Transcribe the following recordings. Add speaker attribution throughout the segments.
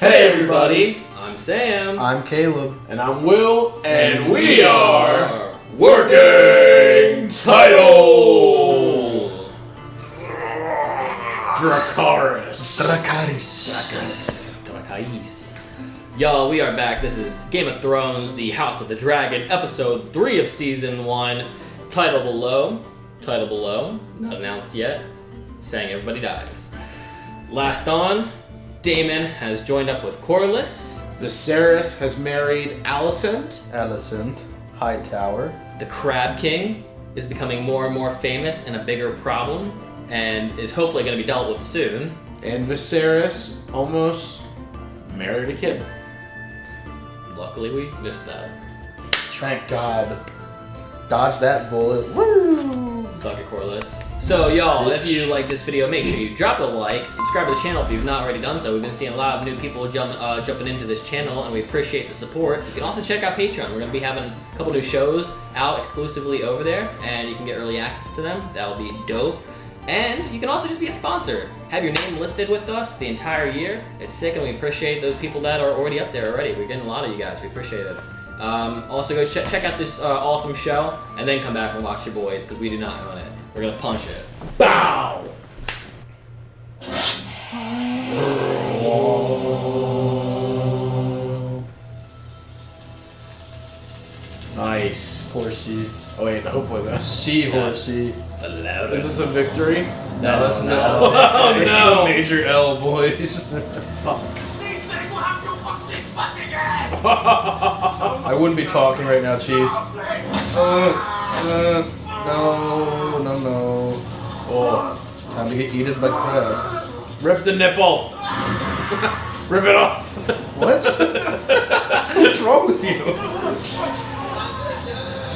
Speaker 1: Hey everybody, I'm Sam.
Speaker 2: I'm Caleb.
Speaker 3: And I'm Will.
Speaker 1: And we are Working Title! Dracarys. Y'all, we are back. This is Game of Thrones, The House of the Dragon, Episode 3 of Season 1. Title below. Not announced yet. Saying everybody dies. Last on, Daemon has joined up with Corlys.
Speaker 3: Viserys has married Alicent.
Speaker 2: Hightower.
Speaker 1: The Crab King is becoming more and more famous and a bigger problem, and is hopefully going to be dealt with soon.
Speaker 3: And Viserys almost married a kid.
Speaker 1: Luckily, we missed that.
Speaker 3: Thank God.
Speaker 2: Dodge that bullet. Woo!
Speaker 1: Suck it, Corlys. So, y'all, if you like this video, make sure you drop a like, subscribe to the channel if you've not already done so. We've been seeing a lot of new people jumping into this channel, and we appreciate the support. You can also check out Patreon. We're going to be having a couple new shows out exclusively over there, and you can get early access to them. That'll be dope. And you can also just be a sponsor. Have your name listed with us the entire year. It's sick, and we appreciate those people that are already up there already. We're getting a lot of you guys. We appreciate it. Also, go check out this awesome show, and then come back and watch your boys, because we do not own it. We're gonna punch it. Bow!
Speaker 3: Nice.
Speaker 2: Horsey.
Speaker 3: Oh wait, hopefully that's...
Speaker 2: Seahorsey.
Speaker 1: The loudest.
Speaker 3: Is this a victory?
Speaker 2: No, this is
Speaker 1: not
Speaker 2: not.
Speaker 3: Oh,
Speaker 2: This is
Speaker 3: no.
Speaker 2: a major L, boys.
Speaker 3: Fuck.
Speaker 2: I wouldn't be talking right now, Chief. No.
Speaker 3: Oh.
Speaker 2: Time to get eaten by crab.
Speaker 3: Rip the nipple. Rip it off.
Speaker 2: What? What's wrong with you?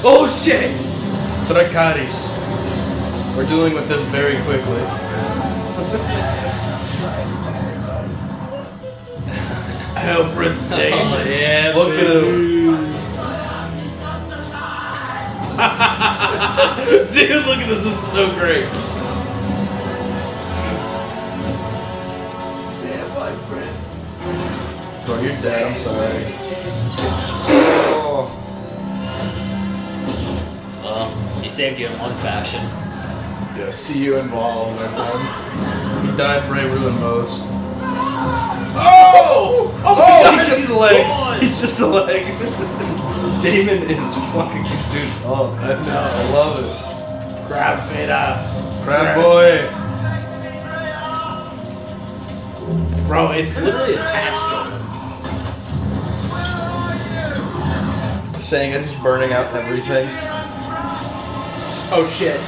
Speaker 1: Oh shit!
Speaker 2: Dracarys. We're dealing with this very quickly.
Speaker 3: Hell, Prince Daemon.
Speaker 1: Oh, yeah,
Speaker 2: Look at him.
Speaker 3: Dude, look at this. This is so great.
Speaker 2: Bro, you're dead. I'm sorry.
Speaker 1: Well, he saved you in one fashion.
Speaker 3: Yeah, see you involved, my friend.
Speaker 2: He died for a ruin most.
Speaker 3: Oh!
Speaker 2: He's just a leg.
Speaker 3: Gone.
Speaker 2: He's just a leg. Daemon is fucking this dude's up.
Speaker 3: I know.
Speaker 2: I love it.
Speaker 3: Crab Feta.
Speaker 2: Crab boy.
Speaker 3: Bro, it's literally attached to him.
Speaker 2: Saying it, he's burning out everything.
Speaker 3: Oh shit.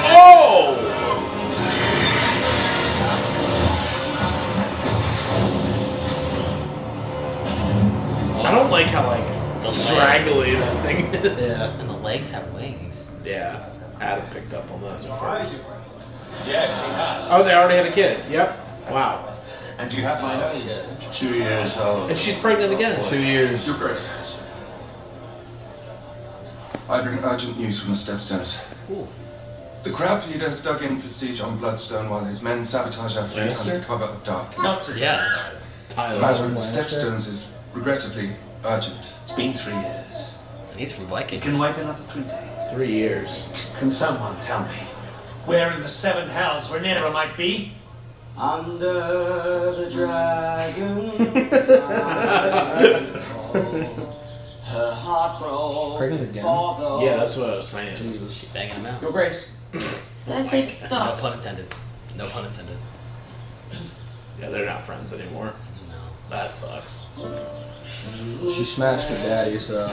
Speaker 3: Oh! I don't like how straggly that thing is.
Speaker 2: Yeah.
Speaker 1: And the legs have wings.
Speaker 3: Yeah. Adam picked up on that at first.
Speaker 4: Yes, he has.
Speaker 3: Oh, they already had a kid. Yep. Wow.
Speaker 4: And you have my
Speaker 1: Oh,
Speaker 4: nose.
Speaker 1: shit.
Speaker 4: 2 years old.
Speaker 3: And she's pregnant again.
Speaker 2: 2 years.
Speaker 5: Your Grace. I bring urgent news from the Stepstones.
Speaker 1: Ooh.
Speaker 5: The crab feeder has dug in for siege on Bloodstone while his men sabotage our fleet under
Speaker 3: Lannister?
Speaker 5: cover of dark.
Speaker 4: Not today.
Speaker 1: Yeah.
Speaker 3: Tyler.
Speaker 5: Matter of the
Speaker 2: Lannister?
Speaker 5: Stepstones is regrettably urgent.
Speaker 4: It's been 3 years.
Speaker 1: And he's from
Speaker 4: You
Speaker 1: Vikings.
Speaker 4: can wait another 3 days.
Speaker 3: 3 years.
Speaker 4: Can someone tell me where in the 7 hells Rhaenyra might be?
Speaker 6: Under the dragon, her heart broke
Speaker 2: Pregnant again?
Speaker 6: for the...
Speaker 3: Yeah, that's what I was saying.
Speaker 1: She's banging him out.
Speaker 6: Your Grace.
Speaker 7: Did I say
Speaker 1: No
Speaker 7: stop?
Speaker 1: pun intended. No pun intended.
Speaker 3: Yeah, they're not friends anymore.
Speaker 1: No.
Speaker 3: That sucks.
Speaker 2: She smashed her daddy, so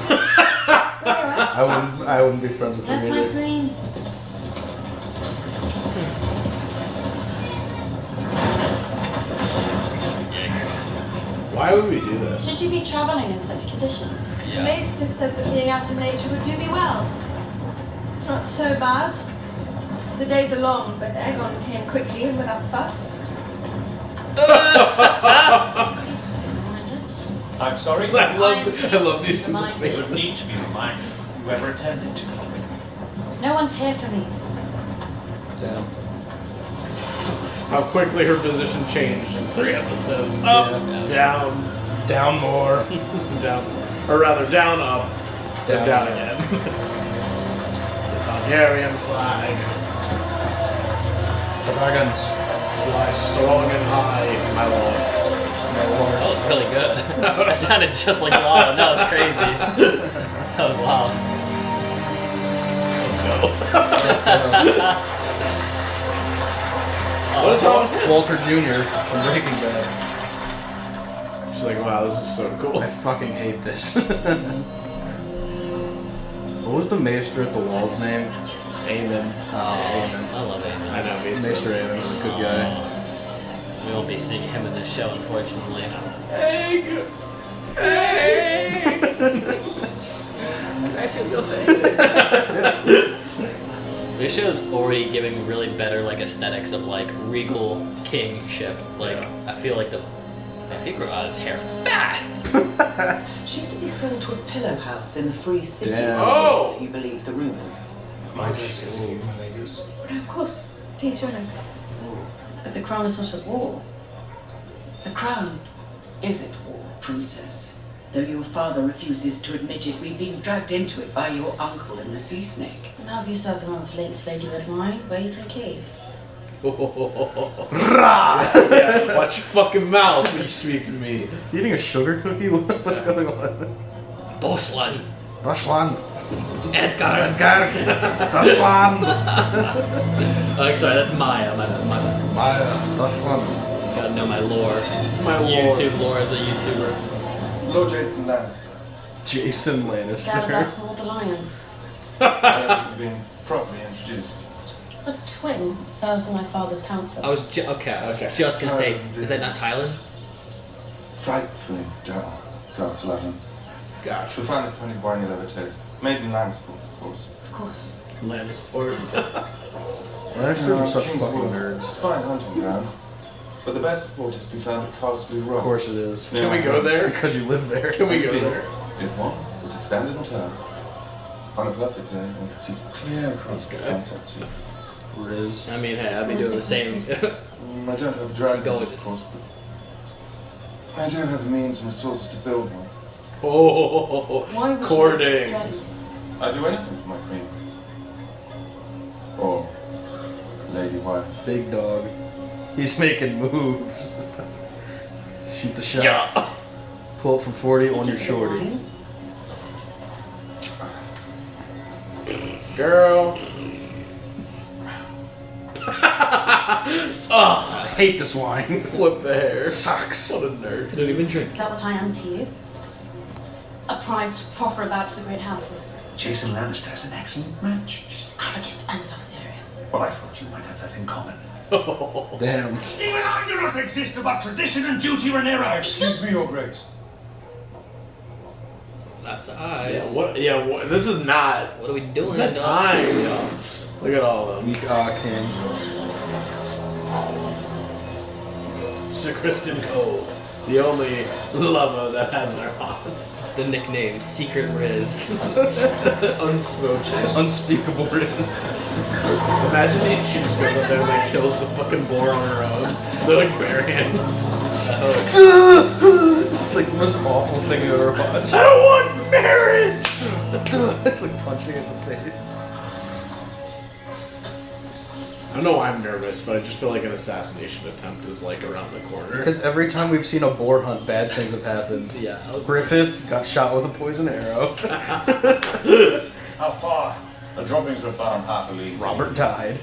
Speaker 2: I wouldn't be friends with
Speaker 7: That's
Speaker 2: him
Speaker 7: my
Speaker 2: either.
Speaker 7: queen.
Speaker 3: Why would we do this?
Speaker 7: Should you be travelling in such condition?
Speaker 1: Yeah.
Speaker 7: The maester said that being out in nature would do me well. It's not so bad. The days are long, but Aegon came quickly and without fuss. Jesus, reminders.
Speaker 4: I'm sorry?
Speaker 3: I love these people's
Speaker 7: Reminders.
Speaker 4: It would
Speaker 3: faces.
Speaker 4: need to be reminded. Whoever attended to me.
Speaker 7: No one's here for me.
Speaker 2: Damn.
Speaker 3: How quickly her position changed in 3 episodes. Up, down, down more, down, or rather down, up, then down again. It's Hungarian flag.
Speaker 2: Dragons.
Speaker 3: Fly strong and high, my lord.
Speaker 1: That was really good. That sounded just like lava. That was crazy. That was loud.
Speaker 3: Let's go.
Speaker 1: Oh,
Speaker 3: What's wrong?
Speaker 2: Walter Jr. from Breaking Bad.
Speaker 3: She's like, wow, this is so cool.
Speaker 2: I fucking hate this. What was the maester at the wall's name?
Speaker 3: Amen.
Speaker 1: Oh,
Speaker 2: Amen.
Speaker 1: I love Amen.
Speaker 3: I know, me too.
Speaker 2: Maester Amen was a good guy.
Speaker 1: We won't be seeing him in this show, unfortunately.
Speaker 3: Egg! Egg!
Speaker 1: I feel your face. This show's already giving really better like aesthetics of like regal kingship. Like I feel like he grew out his hair fast.
Speaker 8: She used to be sold to a pillow house in the Free Cities,
Speaker 2: Damn.
Speaker 3: Oh!
Speaker 8: if you believe the rumours.
Speaker 4: My grace to you, my ladies.
Speaker 7: No, of course. Please join us.
Speaker 8: But the crown is not at war. The crown is at war, princess. Though your father refuses to admit it, we've been dragged into it by your uncle and the sea snake.
Speaker 9: And how have you served the month late, Lady Red Wine? Wait and keep.
Speaker 3: Yeah, watch your fucking mouth when you speak to me.
Speaker 2: Is he eating a sugar cookie? What's going on?
Speaker 1: Deutschland.
Speaker 2: Deutschland.
Speaker 1: Edgar.
Speaker 2: Edgar. Deutschland.
Speaker 1: Oh, sorry, that's Maya. My
Speaker 2: Maya. Deutschland.
Speaker 1: gotta know my lore.
Speaker 3: My lord.
Speaker 1: YouTube lore as a YouTuber.
Speaker 5: Lord Jason Lannister.
Speaker 2: Jason
Speaker 9: Gather
Speaker 2: Lannister.
Speaker 9: back from all the lions.
Speaker 5: I don't think you've been properly introduced.
Speaker 9: A twin serves on my father's council.
Speaker 1: I was just gonna say, is that not Thailand?
Speaker 5: Frightfully dull, God's loving.
Speaker 3: Gosh.
Speaker 5: The finest honey wine you'll ever taste. Made in Lannisport, of course.
Speaker 9: Of course.
Speaker 3: Lannisport.
Speaker 2: Lannisters are such
Speaker 5: King's
Speaker 2: fucking
Speaker 5: Wood.
Speaker 2: nerds.
Speaker 5: It's a fine hunting ground. But the best sport is to be found at Castle Rock.
Speaker 2: Of course it is.
Speaker 3: Can we go there?
Speaker 2: Because you live there.
Speaker 3: Can we go there?
Speaker 5: If one were to stand in town, on a perfect day, one could see clear across the sunset sea.
Speaker 2: Riz.
Speaker 1: I mean, hey, I'd be doing the same.
Speaker 5: I don't have a dragon,
Speaker 1: Go
Speaker 5: of
Speaker 1: with
Speaker 5: course, but I do have the means and resources to build one.
Speaker 3: Oh,
Speaker 9: Why would
Speaker 3: courting.
Speaker 9: you
Speaker 5: I do anything for my queen. Or lady wife.
Speaker 2: Big dog. He's making moves. Shoot the shot.
Speaker 3: Yeah.
Speaker 2: Pull it from 40 on your shorty.
Speaker 3: Girl.
Speaker 2: I hate this wine.
Speaker 3: Flip the hair.
Speaker 2: Sucks.
Speaker 3: What a nerd.
Speaker 1: I don't even drink.
Speaker 9: Is that what I am to you? A prize to proffer about to the great houses.
Speaker 4: Jason Lannister's an excellent match.
Speaker 9: She's arrogant and self-serious.
Speaker 4: Well, I thought you might have that in common.
Speaker 2: Damn.
Speaker 4: Even I do not exist above tradition and duty, Rhaenyra.
Speaker 5: Excuse me, Your Grace.
Speaker 1: Lots of eyes.
Speaker 3: Yeah, what? Yeah, what, this is not
Speaker 1: What are we doing?
Speaker 3: the
Speaker 1: dog?
Speaker 3: time, yo. Look at all of them.
Speaker 2: Weak king.
Speaker 3: Sir Kristen Cole, the only lover that has her heart.
Speaker 1: The nickname Secret Riz.
Speaker 3: Unspoken.
Speaker 2: Unspeakable Riz.
Speaker 3: Imagine if she just goes up there and like kills the fucking boar on her own. They're like bare hands.
Speaker 2: It's like the most awful thing I've ever watched.
Speaker 3: I don't want marriage!
Speaker 2: It's like punching in the face.
Speaker 3: I don't know why I'm nervous, but I just feel like an assassination attempt is like around the corner.
Speaker 2: Because every time we've seen a boar hunt, bad things have happened.
Speaker 1: Yeah.
Speaker 2: Griffith got shot with a poison arrow.
Speaker 4: How far?
Speaker 5: The droppings were found half a league.
Speaker 2: Robert died.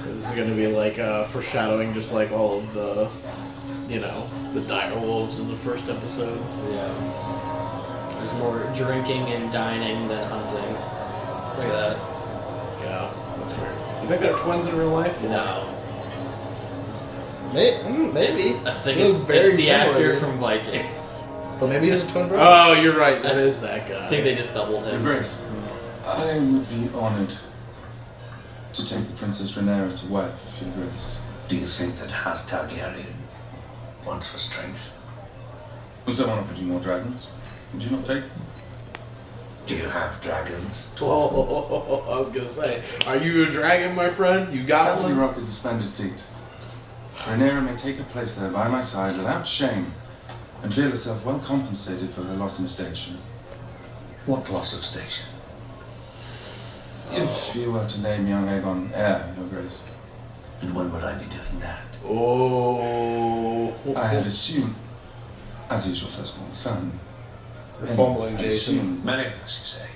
Speaker 3: This is gonna be like foreshadowing just like all of the, you know, the dire wolves in the first episode.
Speaker 1: Yeah. There's more drinking and dining than hunting. Look at that.
Speaker 3: Yeah, that's weird. You think they're twins in real life?
Speaker 1: No.
Speaker 2: Maybe.
Speaker 1: I think
Speaker 2: It was
Speaker 1: it's
Speaker 2: very
Speaker 1: the
Speaker 2: similar,
Speaker 1: actor
Speaker 2: dude.
Speaker 1: from Vikings.
Speaker 2: But maybe he's a twin brother.
Speaker 3: Oh, you're right. That is that guy.
Speaker 1: I think they just doubled
Speaker 5: Your
Speaker 1: him.
Speaker 5: Grace, I would be honored to take the Princess Rhaenyra to wife, Your Grace.
Speaker 4: Do you think that House Targaryen wants for strength?
Speaker 5: If someone offered you more dragons, would you not take?
Speaker 4: Do you have dragons?
Speaker 3: Oh, I was gonna say, are you a dragon, my friend? You got
Speaker 5: Castle
Speaker 3: one?
Speaker 5: Rock is a splendid seat. Rhaenyra may take her place there by my side without shame and feel herself well compensated for her loss in station.
Speaker 4: What loss of station?
Speaker 5: If you were to name young Aegon heir, Your Grace.
Speaker 4: And when would I be doing that?
Speaker 3: Oh.
Speaker 5: I had assumed, as is your firstborn son.
Speaker 3: You're fumbling, Jason.
Speaker 4: Many of us, you say.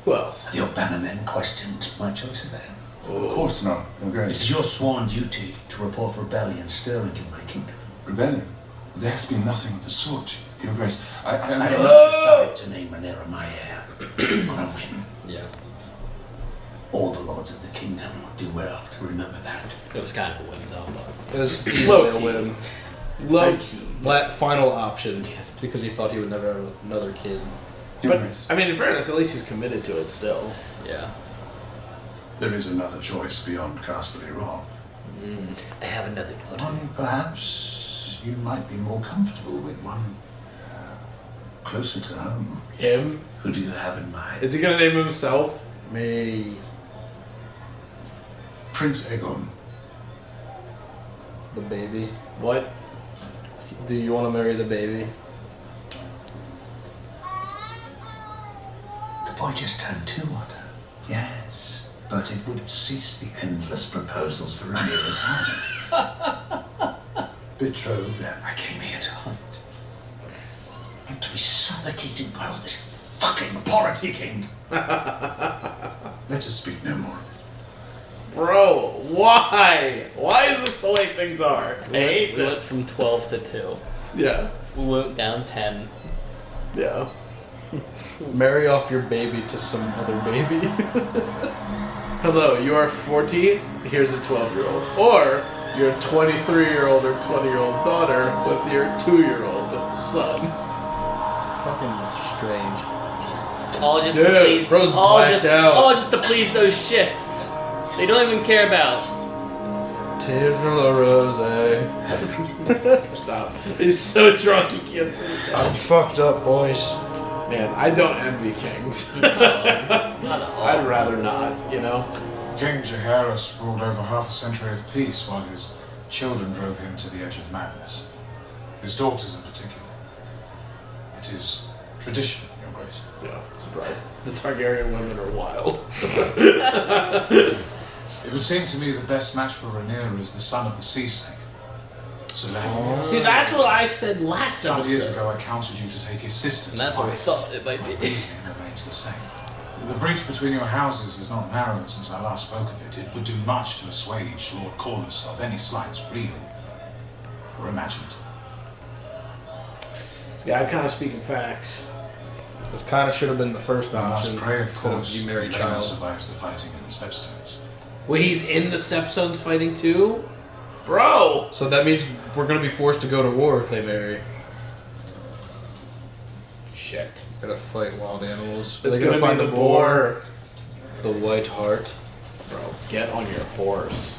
Speaker 3: Who else?
Speaker 4: Have your bannermen questioned my choice of heir?
Speaker 5: Of course not, Your
Speaker 4: It
Speaker 5: Grace.
Speaker 4: is your sworn duty to report rebellion stirring in my kingdom.
Speaker 5: Rebellion? There has been nothing of the sort, Your Grace.
Speaker 4: I did not decide to name Rhaenyra my heir on a whim.
Speaker 1: Yeah.
Speaker 4: All the lords of the kingdom would do well to remember that.
Speaker 1: It was kind of a win, though. But...
Speaker 2: It was easily
Speaker 3: Low-key.
Speaker 2: a win.
Speaker 3: Low-key.
Speaker 2: That final option, because he thought he would never have another kid.
Speaker 5: Your
Speaker 3: But,
Speaker 5: Grace.
Speaker 3: I mean, in fairness, at least he's committed to it still.
Speaker 1: Yeah.
Speaker 10: There is another choice beyond Castle Rock.
Speaker 1: I have another daughter.
Speaker 10: One perhaps you might be more comfortable with, one closer to home.
Speaker 3: Him?
Speaker 4: Who do you have in mind?
Speaker 3: Is he gonna name himself?
Speaker 2: Me.
Speaker 10: Prince Aegon.
Speaker 2: The baby.
Speaker 3: What?
Speaker 2: Do you want to marry the baby?
Speaker 10: The boy just turned 2, Otto. Yes, but it would cease the endless proposals for Rhaenyra's hand. Betrothed them.
Speaker 4: I came here to hunt. Not to be suffocated by all this fucking politicking.
Speaker 10: Let us speak no more.
Speaker 3: Bro, why? Why is this the way things are? I hate
Speaker 1: We went
Speaker 3: this.
Speaker 1: from 12 to 2.
Speaker 3: Yeah.
Speaker 1: We went down 10.
Speaker 3: Yeah.
Speaker 2: Marry off your baby to some other baby.
Speaker 3: Hello, you are 14, here's a 12-year-old. Or you're a 23-year-old or 20-year-old daughter with your 2-year-old son.
Speaker 2: Fucking strange.
Speaker 1: All just
Speaker 3: Dude,
Speaker 1: to please.
Speaker 2: bro's
Speaker 1: All
Speaker 2: blacked
Speaker 1: just,
Speaker 2: out.
Speaker 1: all just to please those shits. They don't even care about.
Speaker 2: Tears from the rose.
Speaker 3: Stop. He's so drunk he can't say that.
Speaker 2: I'm fucked up, boys.
Speaker 3: Man, I don't envy kings.
Speaker 1: Not at all.
Speaker 3: I'd rather not, you know?
Speaker 11: King Jaehaerys ruled over half a century of peace while his children drove him to the edge of madness. His daughters in particular. It is tradition, Your Grace.
Speaker 3: Yeah, surprise. The Targaryen women are wild.
Speaker 11: It would seem to me the best match for Rhaenyra is the son of the sea snake. So
Speaker 3: See, that's what I said last
Speaker 11: some years
Speaker 3: episode.
Speaker 11: ago I counseled you to take his sister.
Speaker 1: And that's what we thought it might
Speaker 11: The
Speaker 1: be.
Speaker 11: reasoning remains the same. The breach between your houses has not narrowed since I last spoke of it. It would do much to assuage Lord Corlys of any slights real or imagined.
Speaker 3: This guy kind of speaking facts.
Speaker 2: This kind of should have been the first
Speaker 11: I must
Speaker 2: option.
Speaker 11: pray, of
Speaker 2: Instead of
Speaker 11: course,
Speaker 2: you marry
Speaker 11: that Daemon
Speaker 2: child.
Speaker 11: survives the fighting in the Stepstones.
Speaker 3: Wait, he's in the Stepstones fighting too? Bro!
Speaker 2: So that means we're gonna be forced to go to war if they marry.
Speaker 3: Shit.
Speaker 2: Gotta fight wild animals.
Speaker 3: It's
Speaker 2: They're
Speaker 3: gonna be the boar.
Speaker 2: The white hart.
Speaker 3: Bro, get on your horse.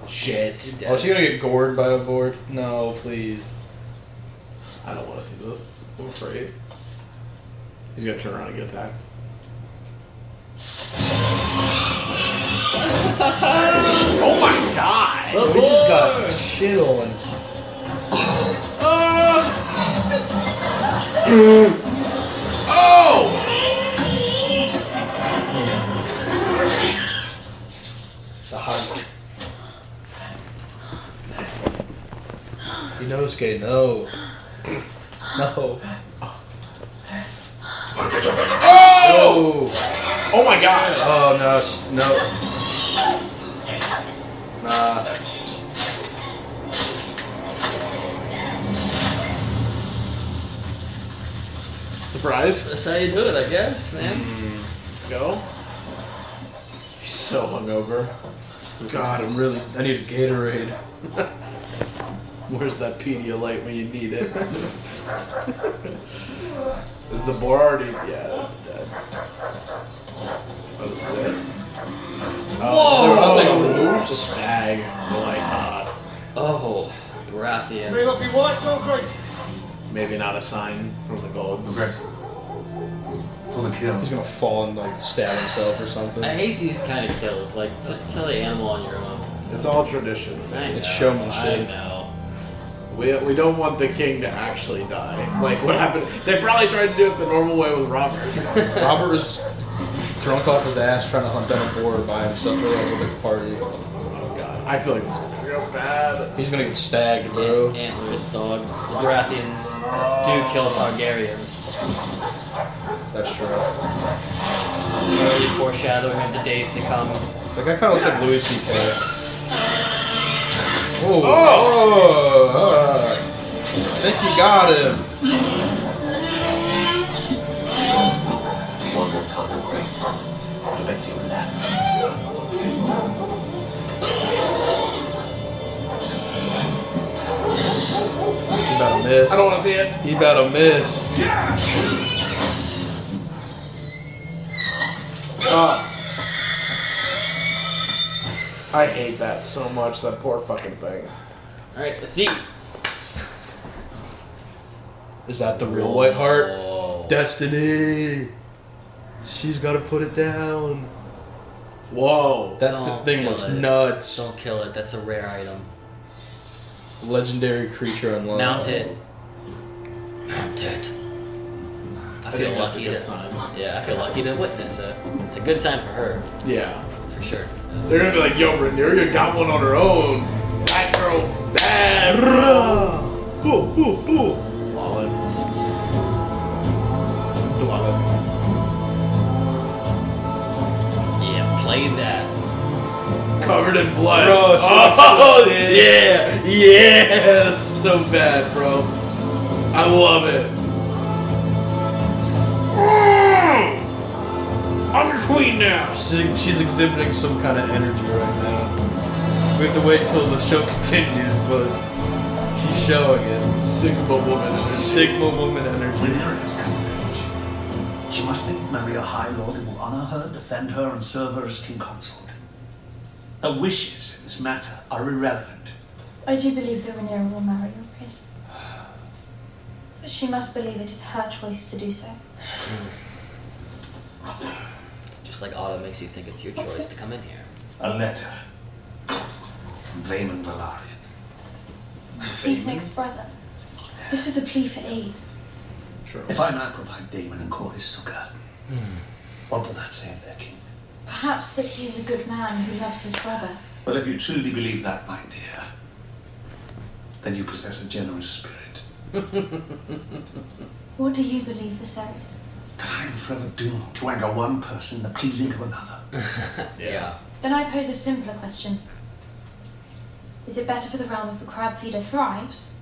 Speaker 3: Shit.
Speaker 2: Oh, is she gonna get gored by a boar? No, please.
Speaker 3: I don't want to see this. I'm afraid. He's gonna turn around and get attacked. Oh my god!
Speaker 2: We just got shit on.
Speaker 3: Oh!
Speaker 2: The heart. Inosuke, no. No.
Speaker 3: Oh! Oh my god!
Speaker 2: Oh no, no. Nah.
Speaker 3: Surprise.
Speaker 1: That's how you do it, I guess, man.
Speaker 3: Let's go. He's so hungover.
Speaker 2: God, I need a Gatorade.
Speaker 3: Where's that Pedialyte when you need it? Is the boar already? Yeah, it's dead. Oh, this is it?
Speaker 1: Whoa!
Speaker 3: The stag. The light hot.
Speaker 1: Oh, Baratheon.
Speaker 4: May not be white, Your Grace.
Speaker 3: Maybe not a sign from the gods.
Speaker 11: Grace.
Speaker 10: For the kill.
Speaker 2: He's gonna fall and like stab himself or something.
Speaker 1: I hate these kind of kills. Like, just kill the animal on your own.
Speaker 3: It's all traditions.
Speaker 1: I know,
Speaker 2: It's showmanship.
Speaker 1: I know.
Speaker 3: We don't want the king to actually die. Like what happened? They probably tried to do it the normal way with Robert.
Speaker 2: Robert was drunk off his ass trying to hunt down a boar by himself at a party.
Speaker 3: Oh god, I feel like this is gonna go bad.
Speaker 2: He's gonna get stagged, bro.
Speaker 1: Antlers, dog. The Baratheons do kill Targaryens.
Speaker 2: That's true.
Speaker 1: Early foreshadowing of the days to come.
Speaker 2: That guy kind of looks like Louis C.K. Oh! I think you got him.
Speaker 10: One more time, I bet you left.
Speaker 2: He about to miss.
Speaker 3: I don't want to see it.
Speaker 2: He about to miss.
Speaker 3: I hate that so much, that poor fucking thing.
Speaker 1: Alright, let's eat.
Speaker 2: Is that the real White Heart?
Speaker 1: Whoa.
Speaker 2: Destiny. She's got to put it down.
Speaker 3: Whoa.
Speaker 2: That
Speaker 1: Don't
Speaker 2: thing
Speaker 1: kill
Speaker 2: looks
Speaker 1: it.
Speaker 2: nuts.
Speaker 1: Don't kill it, that's a rare item.
Speaker 2: Legendary creature unlocked.
Speaker 1: Mount it. Mount it. I feel
Speaker 3: think that's a
Speaker 1: lucky
Speaker 3: good
Speaker 1: to,
Speaker 3: sign.
Speaker 1: Yeah, I feel lucky to witness it. It's a good sign for her,
Speaker 3: Yeah.
Speaker 1: for sure.
Speaker 3: They're gonna be like, yo, Rhaenyra got one on her own. That girl bad. Ooh, ooh, ooh. Wallet. Wallet.
Speaker 1: Yeah, play that.
Speaker 3: Covered in blood.
Speaker 2: Bro, she looks so sick.
Speaker 3: yeah, yeah, that's so bad, bro. I love it. I'm your queen now.
Speaker 2: She's exhibiting some kind of energy right now. We have to wait till the show continues, but she's showing it.
Speaker 3: Sigma woman energy.
Speaker 2: Sigma woman energy.
Speaker 10: Rhaenyra has come of age. She must needs marry a High Lord who will honor her, defend her, and serve her as king consort. Her wishes in this matter are irrelevant.
Speaker 7: I do believe that Rhaenyra will marry your priest. But she must believe it is her choice to do so.
Speaker 1: Just like Otto makes you think it's your
Speaker 7: What's
Speaker 1: choice
Speaker 7: this?
Speaker 1: to come in here.
Speaker 10: A letter from Daemon Velaryon.
Speaker 7: Sea Snake's brother. This is a plea for aid.
Speaker 3: True.
Speaker 10: If I now provide Daemon and court his succor, what will that say of their king?
Speaker 7: Perhaps that he is a good man who loves his brother.
Speaker 10: Well, if you truly believe that, my dear, then you possess a generous spirit.
Speaker 7: What do you believe, Viserys?
Speaker 10: That I am forever doomed to anger one person in the pleasing of another.
Speaker 1: Yeah.
Speaker 7: Then I pose a simpler question. Is it better for the realm if the crab feeder thrives,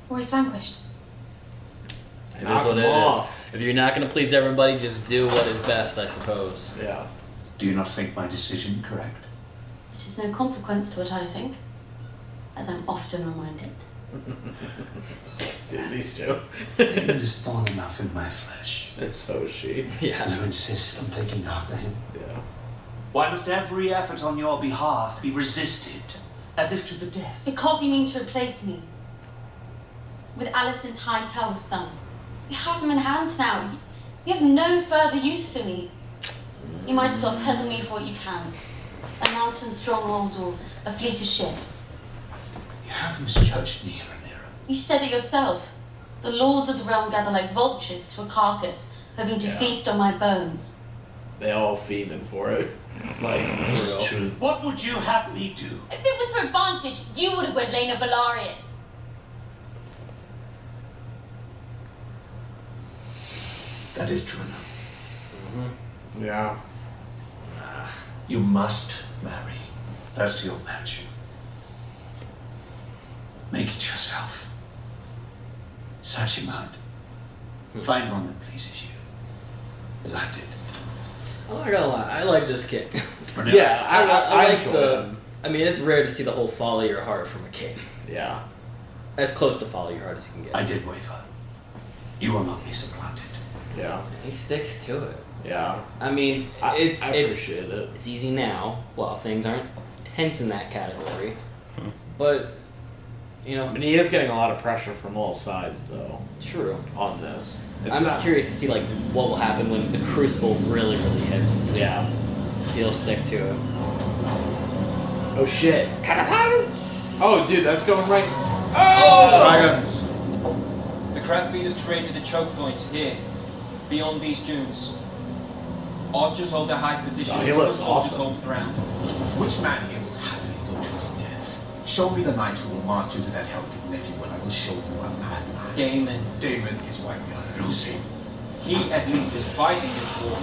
Speaker 7: or is vanquished?
Speaker 1: It is
Speaker 3: Knock
Speaker 1: what it
Speaker 3: him
Speaker 1: is.
Speaker 3: off.
Speaker 1: If you're not going to please everybody, just do what is best, I suppose.
Speaker 3: Yeah.
Speaker 10: Do you not think my decision correct?
Speaker 9: It is no consequence to what I think, as I'm often reminded.
Speaker 3: Dude, these two.
Speaker 10: Daemon is thorn enough in my flesh.
Speaker 3: And so is she.
Speaker 1: Yeah.
Speaker 10: You insist on taking after him?
Speaker 3: Yeah.
Speaker 10: Why must every effort on your behalf be resisted, as if to the death?
Speaker 9: Because you mean to replace me with Alicent Hightower's son. You have him in hand now. You have no further use for me. You might as well peddle me for what you can. A mountain stronghold or a fleet of ships.
Speaker 10: You have misjudged me, Rhaenyra.
Speaker 9: You said it yourself. The lords of the realm gather like vultures to a carcass, hoping to feast on my bones.
Speaker 3: They all fiending for it. Like,
Speaker 10: It's
Speaker 3: real.
Speaker 10: true. What would you have me do?
Speaker 9: If it was for advantage, you would have wed Rhaenyra Velaryon.
Speaker 10: That is true enough.
Speaker 3: Yeah.
Speaker 10: You must marry. As to your match, make it yourself. Search him out. Find one that pleases you, as I did.
Speaker 1: I'm not gonna lie, I like this kid.
Speaker 3: Yeah, I
Speaker 1: like
Speaker 3: enjoy
Speaker 1: the.
Speaker 3: him.
Speaker 1: I mean, it's rare to see the whole follow your heart from a kid.
Speaker 3: Yeah.
Speaker 1: As close to follow your heart as you can get.
Speaker 10: I did waver. You will not be supplanted.
Speaker 3: Yeah.
Speaker 1: He sticks to it.
Speaker 3: Yeah.
Speaker 1: I mean,
Speaker 3: I
Speaker 1: it's
Speaker 3: appreciate it.
Speaker 1: It's easy now. Well, things aren't tense in that category, but you know.
Speaker 3: I mean, he is getting a lot of pressure from all sides, though.
Speaker 1: True.
Speaker 3: On this.
Speaker 1: I'm curious to see like what will happen when the Crucible really hits.
Speaker 3: Yeah.
Speaker 1: He'll stick to it.
Speaker 3: Oh shit.
Speaker 1: Catapults!
Speaker 3: Oh, dude, that's going right.
Speaker 2: Oh! Dragons.
Speaker 6: The crab feeders created a choke point here, beyond these dunes. Archers hold their high positions.
Speaker 3: Oh, he looks
Speaker 6: soldiers
Speaker 3: awesome.
Speaker 6: hold the ground.
Speaker 10: Which man here will happily go to his death? Show me the knight who will march into that hell dignity when I will show you a madman.
Speaker 6: Daemon.
Speaker 10: Daemon is why we are losing.
Speaker 6: He at least is fighting this war.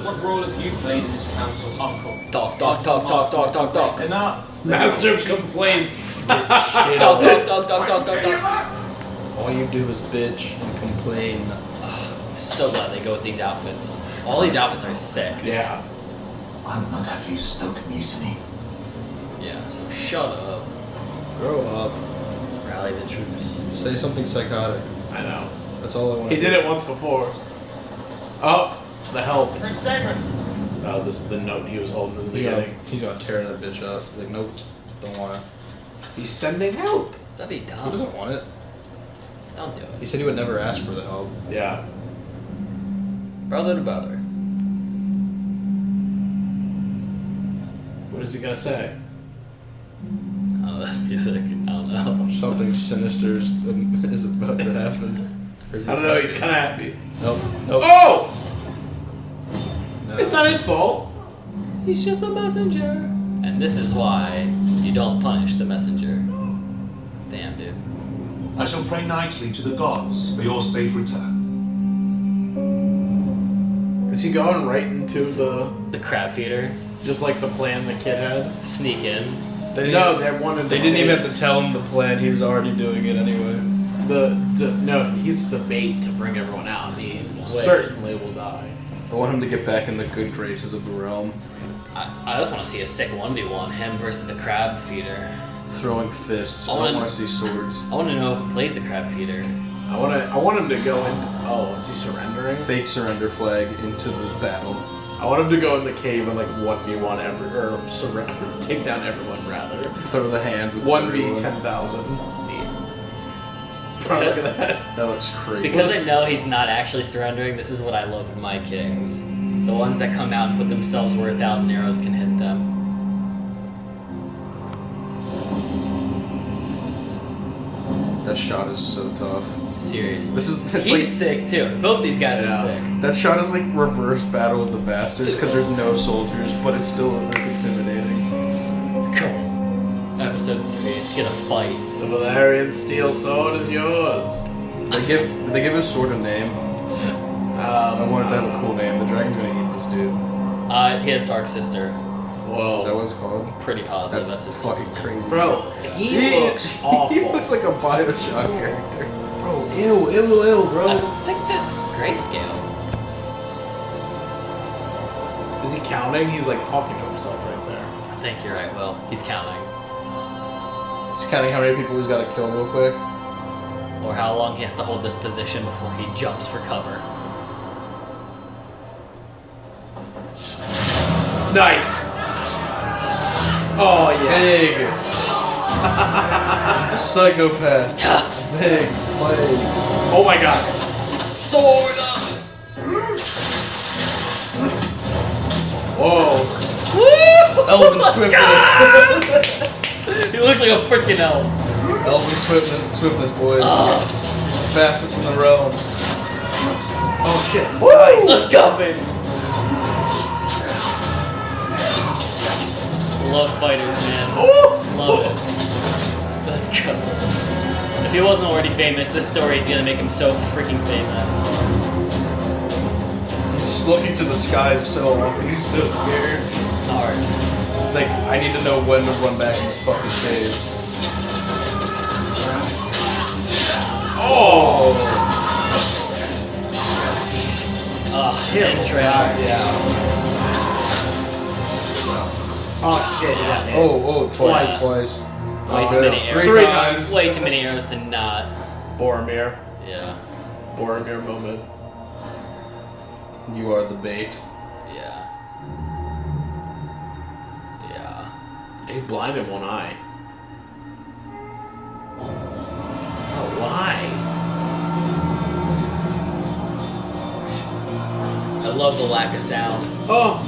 Speaker 6: What role have you played in this council, Uncle?
Speaker 1: Talk.
Speaker 3: Enough. Master complaints.
Speaker 1: Talk.
Speaker 2: All you do is bitch and complain.
Speaker 1: So glad they go with these outfits. All these outfits are sick.
Speaker 3: Yeah.
Speaker 10: I will not have you stoke mutiny.
Speaker 1: Yeah, so shut up.
Speaker 2: Grow up.
Speaker 1: Rally the troops.
Speaker 2: Say something psychotic.
Speaker 3: I know.
Speaker 2: That's all I want.
Speaker 3: He did it once before. Oh, the help.
Speaker 6: Prince Daemon.
Speaker 3: Oh, this is the note he was holding in the beginning.
Speaker 2: He's gonna tear that bitch up. Like, nope, don't want it.
Speaker 3: He's sending help.
Speaker 1: That'd be dumb.
Speaker 2: He doesn't want it.
Speaker 1: Don't do it.
Speaker 2: He said he would never ask for the help.
Speaker 3: Yeah.
Speaker 1: Brother to brother.
Speaker 3: What is he gonna say?
Speaker 1: Oh, that's music. I don't know.
Speaker 2: Something sinister is about to happen.
Speaker 3: I don't know. He's kind of happy.
Speaker 2: Nope.
Speaker 3: Oh!
Speaker 2: No.
Speaker 3: It's not his fault.
Speaker 1: He's just a messenger. And this is why you don't punish the messenger. Damn, dude.
Speaker 4: I shall pray nightly to the gods for your safe return.
Speaker 3: Is he going right into
Speaker 1: the crab feeder?
Speaker 3: Just like the plan the kid had?
Speaker 1: Sneak in.
Speaker 2: They
Speaker 3: didn't
Speaker 2: even have to tell him the plan. He was already doing it anyway.
Speaker 3: No, he's the bait to bring everyone out. He certainly will die.
Speaker 2: I want him to get back in the good graces of the realm.
Speaker 1: I just want to see a sick 1v1. Him versus the crab feeder.
Speaker 2: Throwing fists. I don't want to see swords.
Speaker 1: I want to know who plays the crab feeder.
Speaker 3: I want him to go in. Oh, is he surrendering?
Speaker 2: Fake surrender flag into the battle.
Speaker 3: I want him to go in the cave and like 1v1 or surrender, take down everyone rather.
Speaker 2: Throw the hands with
Speaker 3: 1v10,000.
Speaker 1: See.
Speaker 3: Bro, look at that.
Speaker 2: That looks crazy.
Speaker 1: Because I know he's not actually surrendering, this is what I love in my kings. The ones that come out and put themselves where 1,000 arrows can hit them.
Speaker 2: That shot is so tough.
Speaker 1: Seriously.
Speaker 2: It's
Speaker 1: he's
Speaker 2: like,
Speaker 1: sick too. Both these guys are sick.
Speaker 2: That shot is like reverse battle of the bastards because there's no soldiers, but it's still like intimidating.
Speaker 1: Cool. Episode 3, it's gonna fight.
Speaker 3: The Valerian steel sword is yours.
Speaker 2: Did they give his sword a name? I wanted to have a cool name. The dragon's gonna eat this dude.
Speaker 1: He has Dark Sister.
Speaker 3: Whoa.
Speaker 2: Is that what it's called?
Speaker 1: Pretty positive that's his
Speaker 2: fucking crazy.
Speaker 3: Bro, he looks awful.
Speaker 2: He looks like a Bioshock character.
Speaker 3: Bro, ew, bro.
Speaker 1: I think that's grayscale.
Speaker 3: Is he counting? He's like talking to himself right there.
Speaker 1: I think you're right, Will. He's counting.
Speaker 2: He's counting how many people he's got to kill real quick.
Speaker 1: Or how long he has to hold this position before he jumps for cover.
Speaker 3: Nice. Oh yeah.
Speaker 2: Big. He's a psychopath. Big play.
Speaker 3: Oh my god.
Speaker 1: Sword up!
Speaker 3: Whoa.
Speaker 1: Woo!
Speaker 2: Elven swiftness.
Speaker 1: He looks like a freaking elf.
Speaker 2: Elven swiftness, boys. Fastest in the realm.
Speaker 3: Oh shit.
Speaker 1: Nice. Let's go, baby. Love fighters, man. Love it. Let's go. If he wasn't already famous, this story is gonna make him so freaking famous.
Speaker 2: He's just looking to the skies so often. He's so scared.
Speaker 1: He's smart.
Speaker 2: He's like, I need to know when to run back in this fucking cave.
Speaker 3: Oh.
Speaker 1: Entrails.
Speaker 3: Yeah. Oh shit, yeah.
Speaker 2: Twice.
Speaker 1: Way too many arrows.
Speaker 3: Three times.
Speaker 1: Way too many arrows to not.
Speaker 3: Boromir.
Speaker 1: Yeah.
Speaker 3: Boromir moment.
Speaker 2: You are the bait.
Speaker 1: Yeah. Yeah.
Speaker 3: He's blind in one eye. Why?
Speaker 1: I love the lack of sound.
Speaker 3: Oh!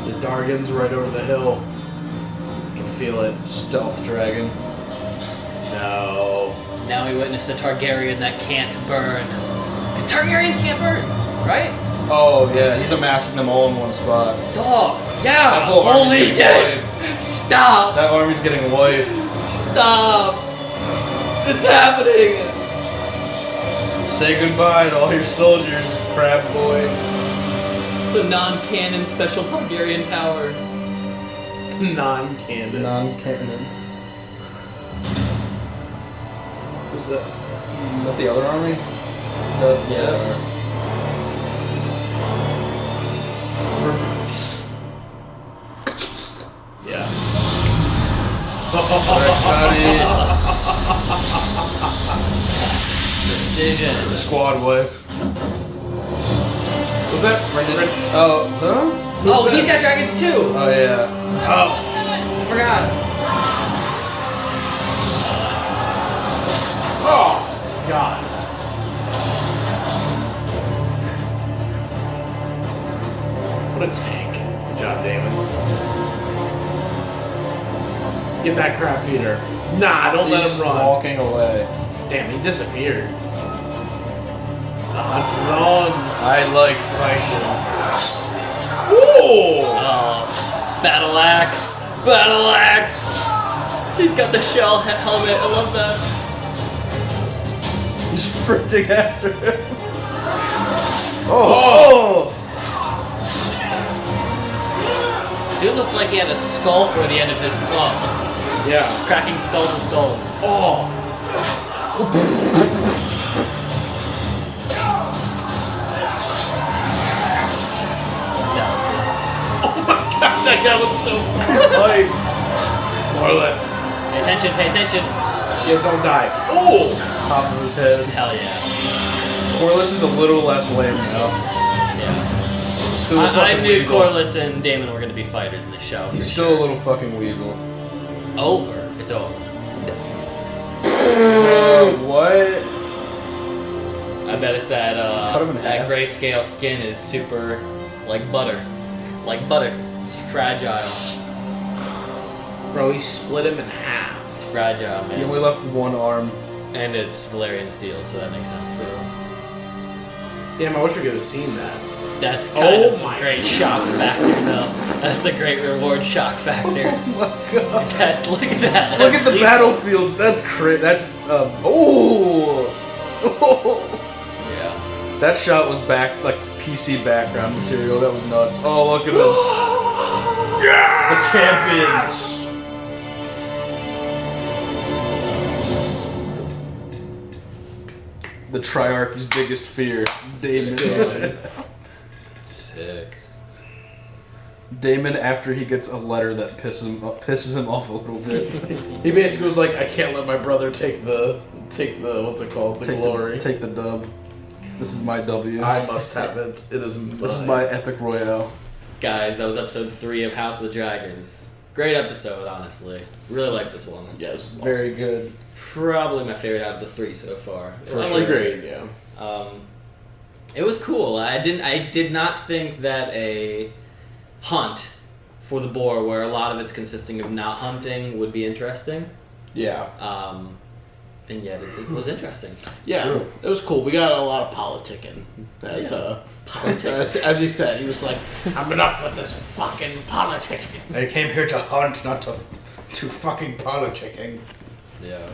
Speaker 3: The Dargon's right over the hill. I can feel it.
Speaker 2: Stealth dragon.
Speaker 3: No.
Speaker 1: Now we witness a Targaryen that can't burn. Because Targaryens can't burn, right?
Speaker 2: Oh yeah, he's amassing them all in one spot.
Speaker 1: Dog.
Speaker 2: That
Speaker 1: Yeah.
Speaker 2: whole army's
Speaker 1: Holy
Speaker 2: getting
Speaker 1: shit.
Speaker 2: wiped.
Speaker 1: Stop.
Speaker 2: That army's getting wiped.
Speaker 1: Stop. It's happening.
Speaker 2: Say goodbye to all your soldiers, crab boy.
Speaker 1: The non-canon special Targaryen power.
Speaker 3: Non-canon.
Speaker 2: Non-canon.
Speaker 3: Who's this?
Speaker 2: Is that the other army?
Speaker 1: Yeah.
Speaker 3: Yeah.
Speaker 1: Precision.
Speaker 2: Squad wipe.
Speaker 3: Was that?
Speaker 2: Oh, huh?
Speaker 1: Oh, he's got dragons too.
Speaker 2: Oh yeah.
Speaker 1: I forgot.
Speaker 3: Oh, God. What a tank. Good job, Daemon. Get that crab feeder. Nah, don't let him run.
Speaker 2: Walking away.
Speaker 3: Damn, he disappeared. The hunt is on.
Speaker 2: I like fighting.
Speaker 3: Ooh!
Speaker 1: Oh, battle axe. Battle axe. He's got the shell helmet. I love that.
Speaker 2: He's sprinting after him. Oh!
Speaker 1: Dude looked like he had a skull for the end of his club.
Speaker 3: Yeah.
Speaker 1: Cracking skulls and skulls.
Speaker 3: Oh!
Speaker 1: That was good.
Speaker 3: Oh my God, that guy looks so hyped. Corliss.
Speaker 1: Pay attention, pay attention.
Speaker 3: Yeah, don't die. Oh!
Speaker 2: Top of his head.
Speaker 1: Hell yeah.
Speaker 2: Corliss is a little less lame now.
Speaker 1: Yeah.
Speaker 2: Still a
Speaker 1: I
Speaker 2: fucking
Speaker 1: knew
Speaker 2: weasel.
Speaker 1: Corliss and Daemon were going to be fighters in this show.
Speaker 2: He's
Speaker 1: for
Speaker 2: still
Speaker 1: sure.
Speaker 2: a little fucking weasel.
Speaker 1: Over. It's over.
Speaker 2: What?
Speaker 1: I bet it's that
Speaker 2: Cut him in
Speaker 1: that
Speaker 2: half.
Speaker 1: grayscale skin is super like butter. Like butter. It's fragile.
Speaker 3: Bro, he split him in half.
Speaker 1: It's fragile,
Speaker 2: He
Speaker 1: man.
Speaker 2: only left with one arm.
Speaker 1: And it's Valyrian steel, so that makes sense too.
Speaker 3: Damn, I wish we could have seen that.
Speaker 1: That's kind
Speaker 3: Oh
Speaker 1: of
Speaker 3: my
Speaker 1: a great shock factor, though. That's a great reward shock factor.
Speaker 2: Oh my god.
Speaker 1: That's, look at that.
Speaker 2: Look at the battlefield. That's crazy. That's oh.
Speaker 1: Yeah.
Speaker 2: That shot was back like PC background material. That was nuts. Oh, look at him. The champions. The Triarchy's biggest fear. Daemon.
Speaker 1: Sick.
Speaker 2: Daemon after he gets a letter that pisses him off a little bit.
Speaker 3: He basically was like, I can't let my brother take the what's it called? The glory.
Speaker 2: Take the dub. This is my W.
Speaker 3: I must have it. It is mine.
Speaker 2: This is my epic royale.
Speaker 1: Guys, that was episode 3 of House of the Dragons. Great episode, honestly. Really like this one.
Speaker 3: Yes,
Speaker 2: Very good.
Speaker 1: Probably my favorite out of the 3 so far.
Speaker 3: For
Speaker 1: I
Speaker 3: sure.
Speaker 1: like
Speaker 3: Great, yeah.
Speaker 1: It was cool. I did not think that a hunt for the boar, where a lot of it's consisting of not hunting, would be interesting.
Speaker 3: Yeah.
Speaker 1: And yet it was interesting.
Speaker 3: Yeah,
Speaker 2: True.
Speaker 3: it was cool. We got a lot of politicking. As he said, he was like, I'm enough with this fucking politicking.
Speaker 2: I came here to hunt, not to fucking politicking.
Speaker 1: Yeah.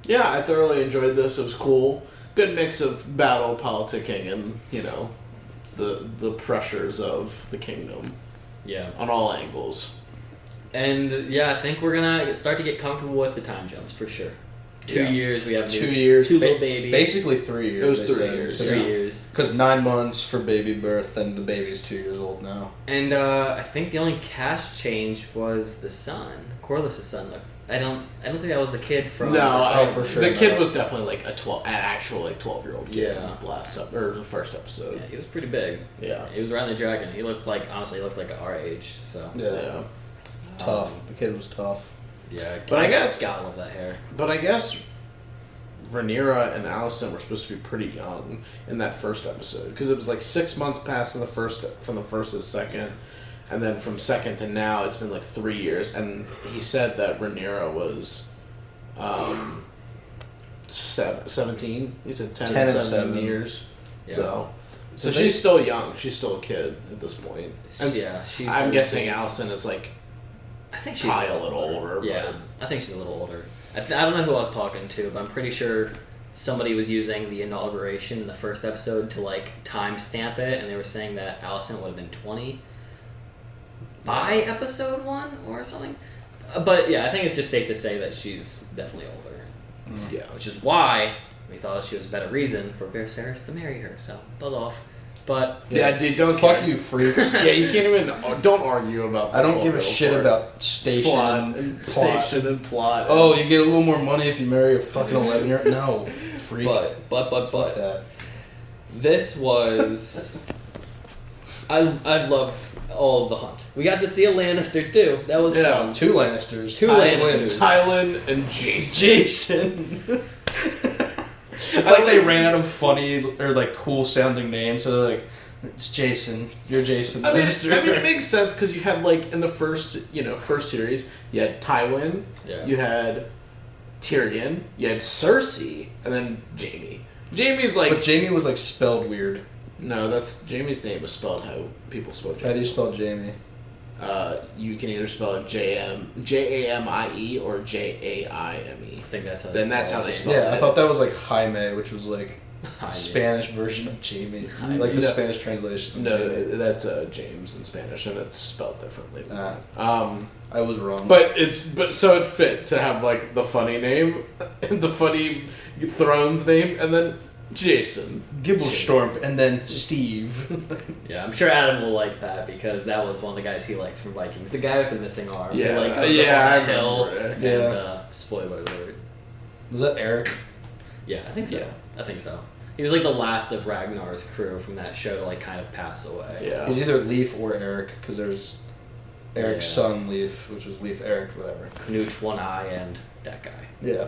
Speaker 3: Yeah, I thoroughly enjoyed this. It was cool. Good mix of battle, politicking, and, you know, the pressures of the kingdom.
Speaker 1: Yeah.
Speaker 3: On all angles.
Speaker 1: And yeah, I think we're gonna start to get comfortable with the time jumps for sure. 2
Speaker 2: Yeah.
Speaker 1: years we have
Speaker 2: 2 years.
Speaker 1: 2 little babies.
Speaker 2: Basically 3 years.
Speaker 3: It was
Speaker 2: they
Speaker 3: 3
Speaker 2: said.
Speaker 3: years.
Speaker 1: 3 years.
Speaker 2: Because 9 months for baby birth, and the baby's 2 years old now.
Speaker 1: And I think the only cash change was the son. Corliss' son looked. I don't think that was the kid from.
Speaker 2: for sure.
Speaker 3: The kid was definitely like an actual 12-year-old kid.
Speaker 1: Yeah.
Speaker 3: Or the first episode.
Speaker 1: Yeah, he was pretty big.
Speaker 3: Yeah.
Speaker 1: He was around the dragon. He looked like, honestly, he looked like our age. So
Speaker 3: Yeah.
Speaker 2: Tough. The kid was tough.
Speaker 1: Yeah,
Speaker 3: But I guess
Speaker 1: gotta love that hair.
Speaker 3: But I guess Rhaenyra and Alicent were supposed to be pretty young in that first episode because it was like 6 months past from the first to the second, and then from second to now it's been like 3 years. And he said that Rhaenyra was 17. He said 10 and 7 years. Yeah. So she's still young. She's still a kid at this point. And I'm guessing Alicent is like.
Speaker 1: I think she's
Speaker 3: probably a little older.
Speaker 1: Yeah, I think she's a little older. I don't know who I was talking to, but I'm pretty sure somebody was using the inauguration in the first episode to like timestamp it, and they were saying that Alicent would have been 20 by episode 1 or something. But yeah, I think it's just safe to say that she's definitely older.
Speaker 3: Yeah,
Speaker 1: which is why we thought she was a better reason for Viserys to marry her. So buzz off. But
Speaker 3: yeah, dude, don't
Speaker 2: fuck you, freaks.
Speaker 3: Yeah, you can't even don't argue about.
Speaker 2: I don't give a shit about station
Speaker 3: and plot.
Speaker 2: Oh, you get a little more money if you marry a fucking 11-year-old. No, freak.
Speaker 1: But this was. I love all of the hunt. We got to see a Lannister too. That was fun.
Speaker 2: 2 Lannisters.
Speaker 3: Tywin and Jason.
Speaker 2: It's like they ran out of funny or like cool sounding names, so they're like, it's Jason. You're Jason.
Speaker 3: I mean, it makes sense because you had like in the first series, you had Tywin, you had Tyrion, you had Cersei, and then Jaime. Jaime's like,
Speaker 2: but Jaime was like spelled weird.
Speaker 3: No, that's Jaime's name was spelled how people spell Jaime.
Speaker 2: How do you spell Jaime?
Speaker 3: You can either spell it Jamie or Jaime.
Speaker 1: I think that's how.
Speaker 3: That's how they spell it.
Speaker 2: Yeah, I thought that was like Jaime, which was like Spanish version of Jamie, like the Spanish translation.
Speaker 3: No, that's James in Spanish, and it's spelled differently.
Speaker 2: I was wrong.
Speaker 3: But it fit to have like the funny name, the funny Thrones name, and then Jason
Speaker 2: Gibblestorm, and then Steve.
Speaker 1: Yeah, I'm sure Adam will like that because that was one of the guys he likes from Vikings. The guy with the missing arm.
Speaker 3: Yeah,
Speaker 1: who, like, goes up on the hill. And spoiler alert.
Speaker 2: Was that Eric?
Speaker 1: Yeah, I think so. I think so. He was like the last of Ragnar's crew from that show to like kind of pass away.
Speaker 2: Yeah, he's either Leif or Eric because there's Eric's son Leif, which was Leif Eric, whatever.
Speaker 1: Knut, One Eye, and that guy.
Speaker 2: Yeah,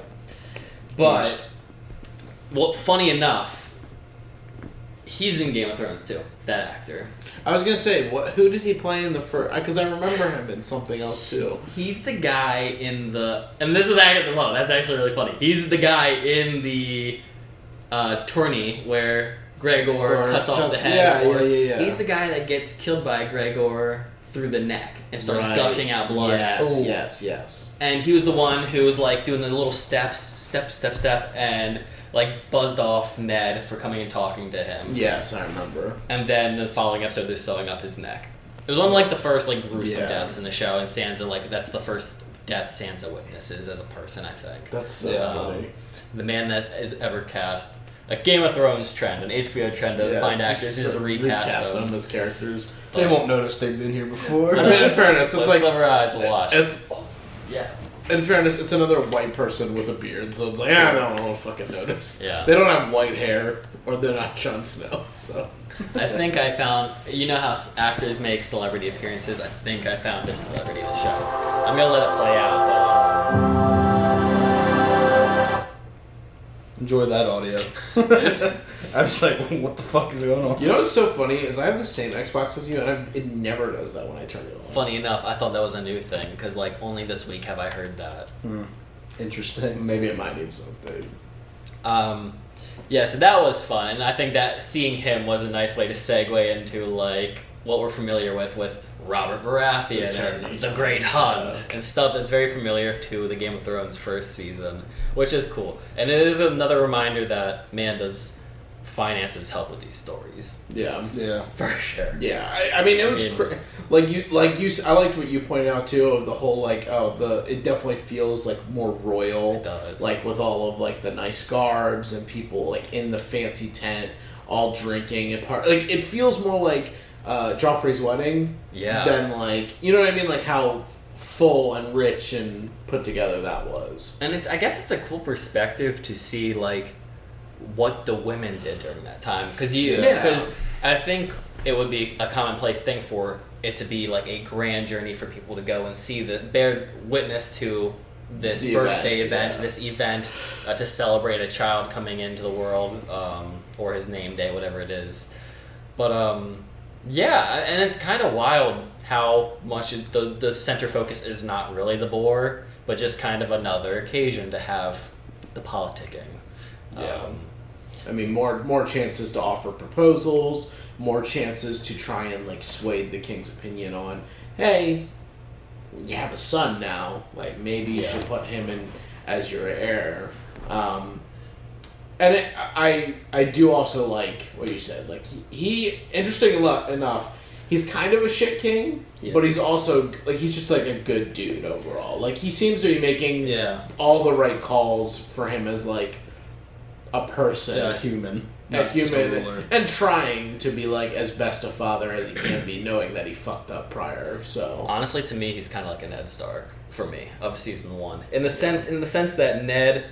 Speaker 1: but. Well, funny enough, he's in Game of Thrones too. That actor.
Speaker 3: I was gonna say, who did he play in the first? Because I remember him in something else too.
Speaker 1: He's the guy in the, and this is actually that's actually really funny. He's the guy in the tourney where Gregor cuts off the head. Yeah. He's the guy that gets killed by Gregor through the neck and starts gushing out blood.
Speaker 3: Yes.
Speaker 1: And he was the one who was like doing the little step, and like buzzed off Ned for coming and talking to him.
Speaker 3: Yes, I remember.
Speaker 1: And then the following episode, they're sewing up his neck. It was one of like the first like gruesome deaths in the show, and Sansa that's the first death Sansa witnesses as a person, I think.
Speaker 3: That's so funny.
Speaker 1: The man that is ever cast a Game of Thrones trend, an HBO trend to find actors who just recast them
Speaker 3: as characters.
Speaker 2: They won't notice they've been here before.
Speaker 3: I mean, in fairness, it's like
Speaker 1: clever eyes will watch.
Speaker 3: In fairness, it's another white person with a beard, so it's like, I don't fucking notice.
Speaker 1: Yeah.
Speaker 3: They don't have white hair, or they're not Jon Snow, so.
Speaker 1: I think I found, you know how actors make celebrity appearances? I think I found a celebrity in the show. I'm gonna let it play out,
Speaker 2: Enjoy that audio. I was like, what the fuck is going on?
Speaker 3: You know what's so funny is I have the same Xbox as you, and it never does that when I turn it on.
Speaker 1: Funny enough, I thought that was a new thing, because like only this week have I heard that.
Speaker 2: Interesting.
Speaker 3: Maybe it might need something.
Speaker 1: Yeah, so that was fun, and I think that seeing him was a nice way to segue into like what we're familiar with Robert Baratheon and The Great Hunt and stuff that's very familiar to the Game of Thrones first season, which is cool. And it is another reminder that Manda's finances help with these stories.
Speaker 3: Yeah,
Speaker 1: for sure.
Speaker 3: Yeah, I mean it was I liked what you pointed out too of the whole like it definitely feels like more royal.
Speaker 1: It does.
Speaker 3: Like with all of like the nice garbs and people like in the fancy tent all drinking and like it feels more like Joffrey's wedding than like, you know what I mean, like how full and rich and put together that was.
Speaker 1: And I guess it's a cool perspective to see like what the women did during that time, because I think it would be a commonplace thing for it to be like a grand journey for people to go and see bear witness to this
Speaker 3: The
Speaker 1: birthday
Speaker 3: event,
Speaker 1: event, this event to celebrate a child coming into the world, or his name day, whatever it is. But yeah, and it's kind of wild how much the center focus is not really the boar, but just kind of another occasion to have the politicking.
Speaker 3: Yeah. I mean, more chances to offer proposals, more chances to try and like sway the king's opinion on, hey, you have a son now, like maybe you should put him in as your heir. And I do also like what you said. Like he interesting enough, he's kind of a shit king, but he's also like he's just like a good dude overall. Like he seems to be making all the right calls for him as like a person,
Speaker 2: a human,
Speaker 3: and trying to be like as best a father as he can be, knowing that he fucked up prior. So
Speaker 1: honestly, to me, he's kind of like a Ned Stark for me of season 1, in the sense that Ned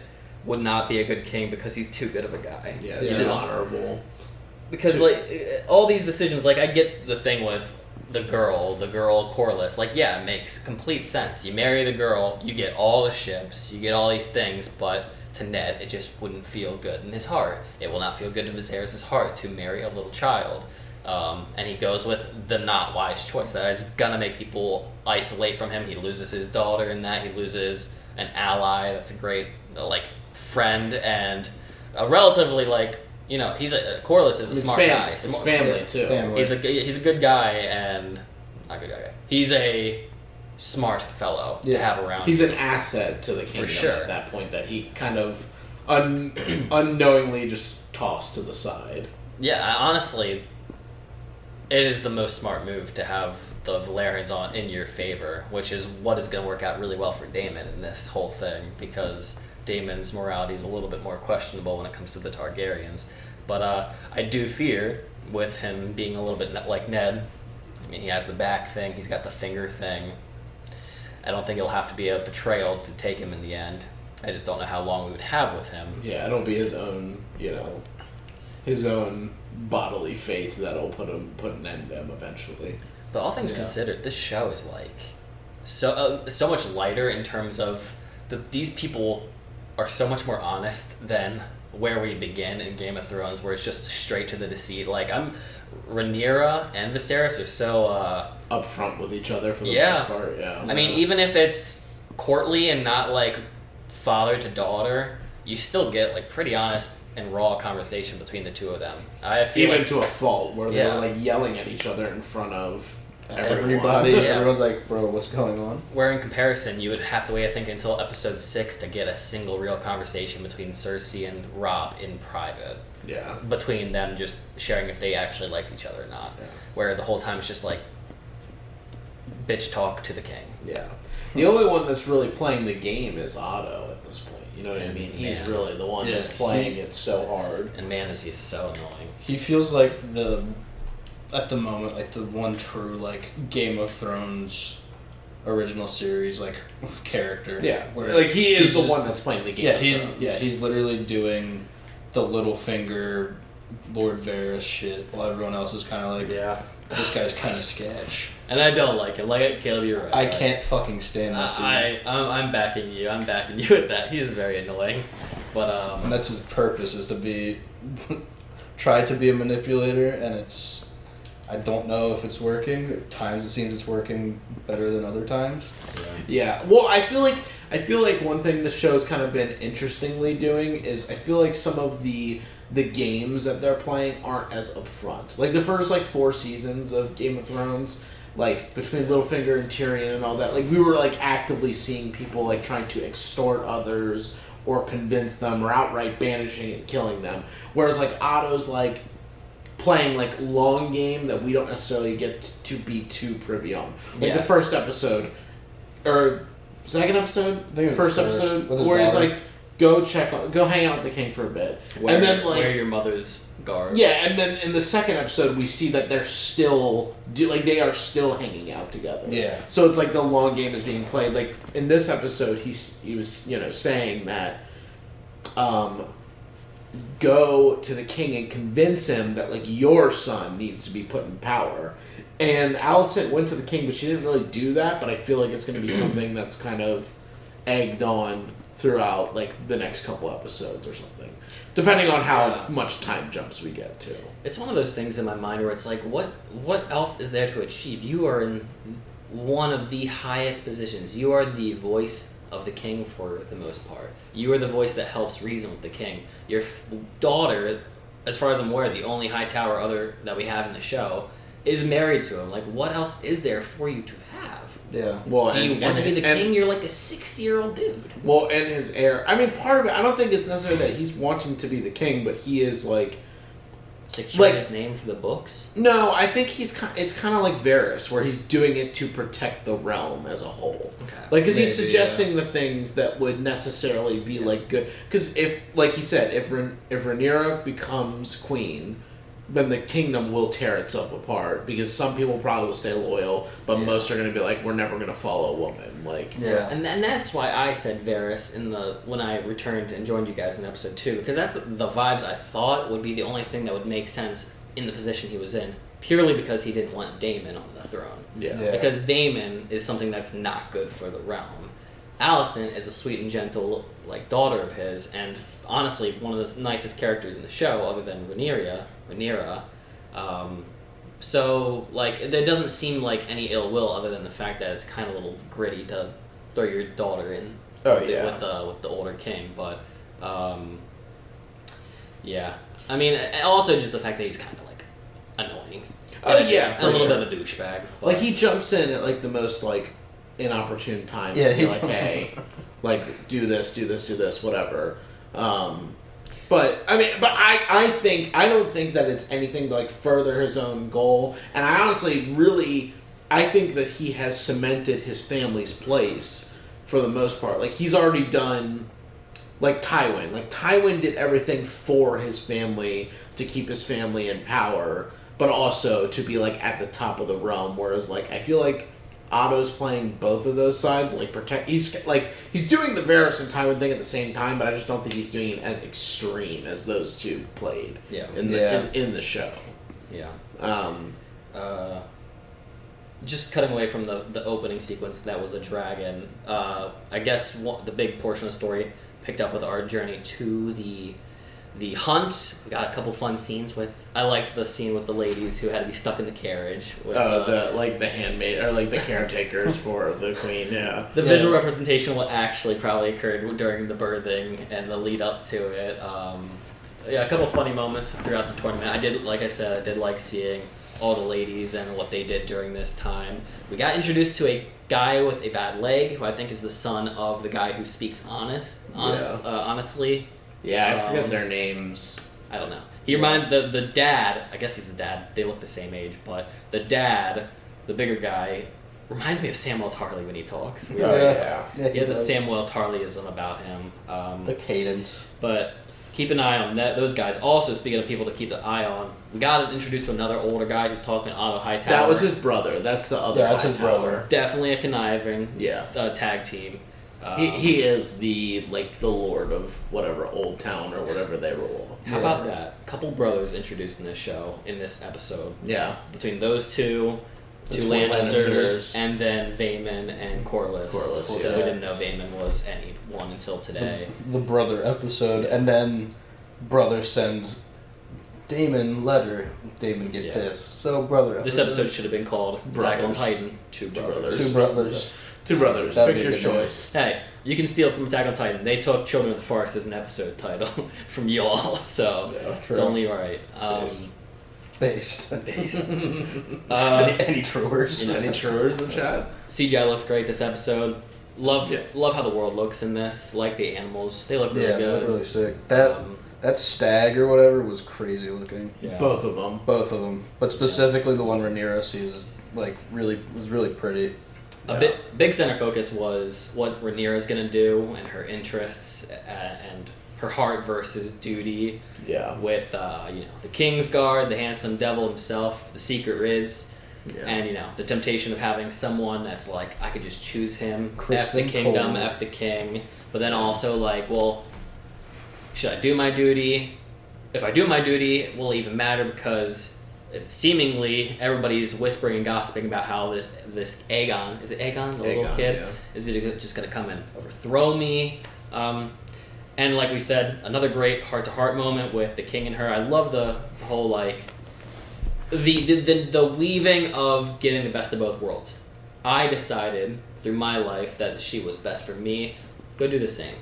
Speaker 1: would not be a good king because he's too good of a guy.
Speaker 3: Too honorable.
Speaker 1: Because like all these decisions, like I get the thing with the girl Corlys. Like it makes complete sense. You marry the girl, you get all the ships, you get all these things, but to Ned, it just wouldn't feel good in his heart. It will not feel good to Viserys' heart to marry a little child. And he goes with the not wise choice. That is gonna make people isolate from him. He loses his daughter in that. He loses an ally. That's a great friend and a relatively Corlys is a smart guy.
Speaker 3: It's family too.
Speaker 1: Family. He's a good guy and not good guy. He's a smart fellow to have around.
Speaker 3: He's an asset to the kingdom at that point that he kind of unknowingly just tossed to the side.
Speaker 1: Yeah, honestly, it is the most smart move to have the Valerians in your favor, which is what is going to work out really well for Daemon in this whole thing, because Daemon's morality is a little bit more questionable when it comes to the Targaryens. But I do fear, with him being a little bit like Ned, I mean, he has the back thing, he's got the finger thing. I don't think it'll have to be a betrayal to take him in the end. I just don't know how long we would have with him.
Speaker 3: Yeah, it'll be his own, his own bodily fate that'll put an end to him eventually.
Speaker 1: But all things considered, this show is so much lighter in terms of these people are so much more honest than where we begin in Game of Thrones, where it's just straight to the deceit. Like Rhaenyra and Viserys are so
Speaker 3: upfront with each other for the most part. Yeah.
Speaker 1: I mean, even if it's courtly and not like father to daughter, you still get pretty honest and raw conversation between the two of them. I feel
Speaker 3: even to a fault where they're yelling at each other in front of
Speaker 2: everybody. Everyone's like, bro, what's going on?
Speaker 1: Where in comparison, you would have to wait, I think, until episode 6 to get a single real conversation between Cersei and Robb in private.
Speaker 3: Yeah.
Speaker 1: Between them just sharing if they actually liked each other or not.
Speaker 3: Yeah.
Speaker 1: Where the whole time it's just bitch talk to the king.
Speaker 3: Yeah. The only one that's really playing the game is Otto at this point. You know what I mean? He's really the one that's playing it so hard.
Speaker 1: And man, is he so annoying.
Speaker 2: He feels like at the moment, the one true, Game of Thrones original series, character.
Speaker 3: Yeah.
Speaker 2: Where
Speaker 3: he is the one that's playing the game of Thrones.
Speaker 2: He's literally doing the Littlefinger, Lord Varys shit, while everyone else is kind of this guy's kind of sketch.
Speaker 1: And I don't like him. Caleb, you're right.
Speaker 2: I can't fucking stand that dude.
Speaker 1: I'm backing you. I'm backing you with that. He is very annoying. But
Speaker 2: and that's his purpose, is to be try to be a manipulator, and I don't know if it's working. At times it seems it's working better than other times.
Speaker 3: Yeah. Well, I feel like one thing the show's kind of been interestingly doing is I feel like some of the games that they're playing aren't as upfront. The first 4 seasons of Game of Thrones, between Littlefinger and Tyrion and all that, we were actively seeing people trying to extort others or convince them or outright banishing and killing them. Whereas Otto's playing long game that we don't necessarily get to be too privy on. The first episode or second episode, first episode where he's go hang out with the king for a bit, and then
Speaker 1: wear your mother's garb.
Speaker 3: Yeah, and then in the second episode we see that they're still they are still hanging out together.
Speaker 2: Yeah.
Speaker 3: So it's the long game is being played. In this episode, he was saying that go to the king and convince him that your son needs to be put in power. And Alicent went to the king, but she didn't really do that. But I feel like it's going to be something that's kind of egged on throughout like the next couple episodes or something, depending on how much time jumps we get to.
Speaker 1: It's one of those things in my mind where it's like, what else is there to achieve? You are in one of the highest positions. You are the voice of the king for the most part. You are the voice that helps reason with the king. Your daughter, as far as I'm aware, the only Hightower other that we have in the show, is married to him. Like, what else is there for you to have?
Speaker 3: Yeah. Well,
Speaker 1: do you want to be the king? You're like a 60-year-old dude.
Speaker 3: Well, and his heir. I mean, part of it, I don't think it's necessarily that he's wanting to be the king, but he is like
Speaker 1: secure his name for the books.
Speaker 3: No, I think it's kind of like Varys, where he's doing it to protect the realm as a whole.
Speaker 1: Okay.
Speaker 3: Like, because he's suggesting the things that would necessarily be like good. Because if, like he said, if Rhaenyra becomes queen, then the kingdom will tear itself apart, because some people probably will stay loyal, but most are going to be like, we're never going to follow a woman. Like,
Speaker 1: and that's why I said Varys when I returned and joined you guys in episode 2, because that's the vibes I thought would be the only thing that would make sense in the position he was in, purely because he didn't want Daemon on the throne.
Speaker 3: Yeah.
Speaker 1: Because Daemon is something that's not good for the realm. Alicent is a sweet and gentle like daughter of his, and honestly one of the nicest characters in the show, other than Rhaenyra. So like there doesn't seem like any ill will, other than the fact that it's kind of a little gritty to throw your daughter in with the older king. But yeah, I mean, also just the fact that he's kind of like annoying. A little bit of a douchebag. But.
Speaker 3: Like, he jumps in at like the most like inopportune times. Yeah, and be like, hey, like do this, whatever. But I mean, I don't think that it's anything to like further his own goal. And I honestly I think that he has cemented his family's place for the most part. Like, he's already done like Tywin. Like, Tywin did everything for his family to keep his family in power, but also to be like at the top of the realm. Whereas like I feel like Otto's playing both of those sides, like he's doing the Varys and Tywin thing at the same time, but I just don't think he's doing it as extreme as those two played in the show.
Speaker 1: Yeah. Just cutting away from the opening sequence, that was a dragon. I guess the big portion of the story picked up with our journey to the hunt. We got a couple fun scenes with. I liked the scene with the ladies who had to be stuck in the carriage. With,
Speaker 3: the handmaid or like the caretakers for the queen. Yeah.
Speaker 1: The visual representation of what actually probably occurred during the birthing and the lead up to it. A couple funny moments throughout the tournament. I did like seeing all the ladies and what they did during this time. We got introduced to a guy with a bad leg, who I think is the son of the guy who speaks honestly.
Speaker 3: Yeah, I forget their names.
Speaker 1: I don't know. He reminds the dad. I guess he's the dad. They look the same age, but the dad, the bigger guy, reminds me of Samuel Tarly when he talks. He has a Samuel Tarlyism about him.
Speaker 2: The cadence.
Speaker 1: But keep an eye on those guys. Also, speaking of people to keep an eye on, we got introduced to another older guy who's talking Otto Hightower.
Speaker 3: That was his brother. That's the other.
Speaker 2: Yeah, that's his brother.
Speaker 1: Definitely a conniving. Tag team.
Speaker 3: He is the lord of whatever Old Town or whatever they rule.
Speaker 1: How about that? Couple brothers introduced in this show, in this episode.
Speaker 3: Yeah.
Speaker 1: Between those two Lannisters, and then Vaemon and Corlys. Because we didn't know Vaemon was anyone until today.
Speaker 2: The brother episode, and then brother sends Daemon letter. Daemon get pissed. So brother.
Speaker 1: This episode should have been called Attack on Titan. Two brothers.
Speaker 3: Two brothers.
Speaker 2: That'd
Speaker 3: Pick
Speaker 2: be
Speaker 3: your
Speaker 2: a good
Speaker 3: choice.
Speaker 1: Hey, you can steal from Attack on Titan. They took Children of the Forest as an episode title from y'all, so it's only right.
Speaker 2: Based.
Speaker 3: Any
Speaker 2: truers?
Speaker 3: Any truers in the chat?
Speaker 1: CGI looked great this episode. Love how the world looks in this. Like the animals, they look really good.
Speaker 2: Yeah, really sick. That stag or whatever was crazy looking.
Speaker 1: Yeah.
Speaker 3: Both of them.
Speaker 2: But specifically the one Rhaenyra sees was really pretty.
Speaker 1: Big center focus was what Rhaenyra's gonna do and her interests and her heart versus duty.
Speaker 3: Yeah.
Speaker 1: With the Kingsguard, the handsome devil himself, the secret Riz, and the temptation of having someone that's like, I could just choose him. F the kingdom, F the king. But then also like, well, should I do my duty? If I do my duty, it will even matter because seemingly everybody's whispering and gossiping about how this Aegon, is it Aegon, the little kid,
Speaker 2: yeah.
Speaker 1: is just going to come and overthrow me. And like we said, another great heart-to-heart moment with the king and her. I love the whole, like, the weaving of getting the best of both worlds. I decided through my life that she was best for me. Go do the same.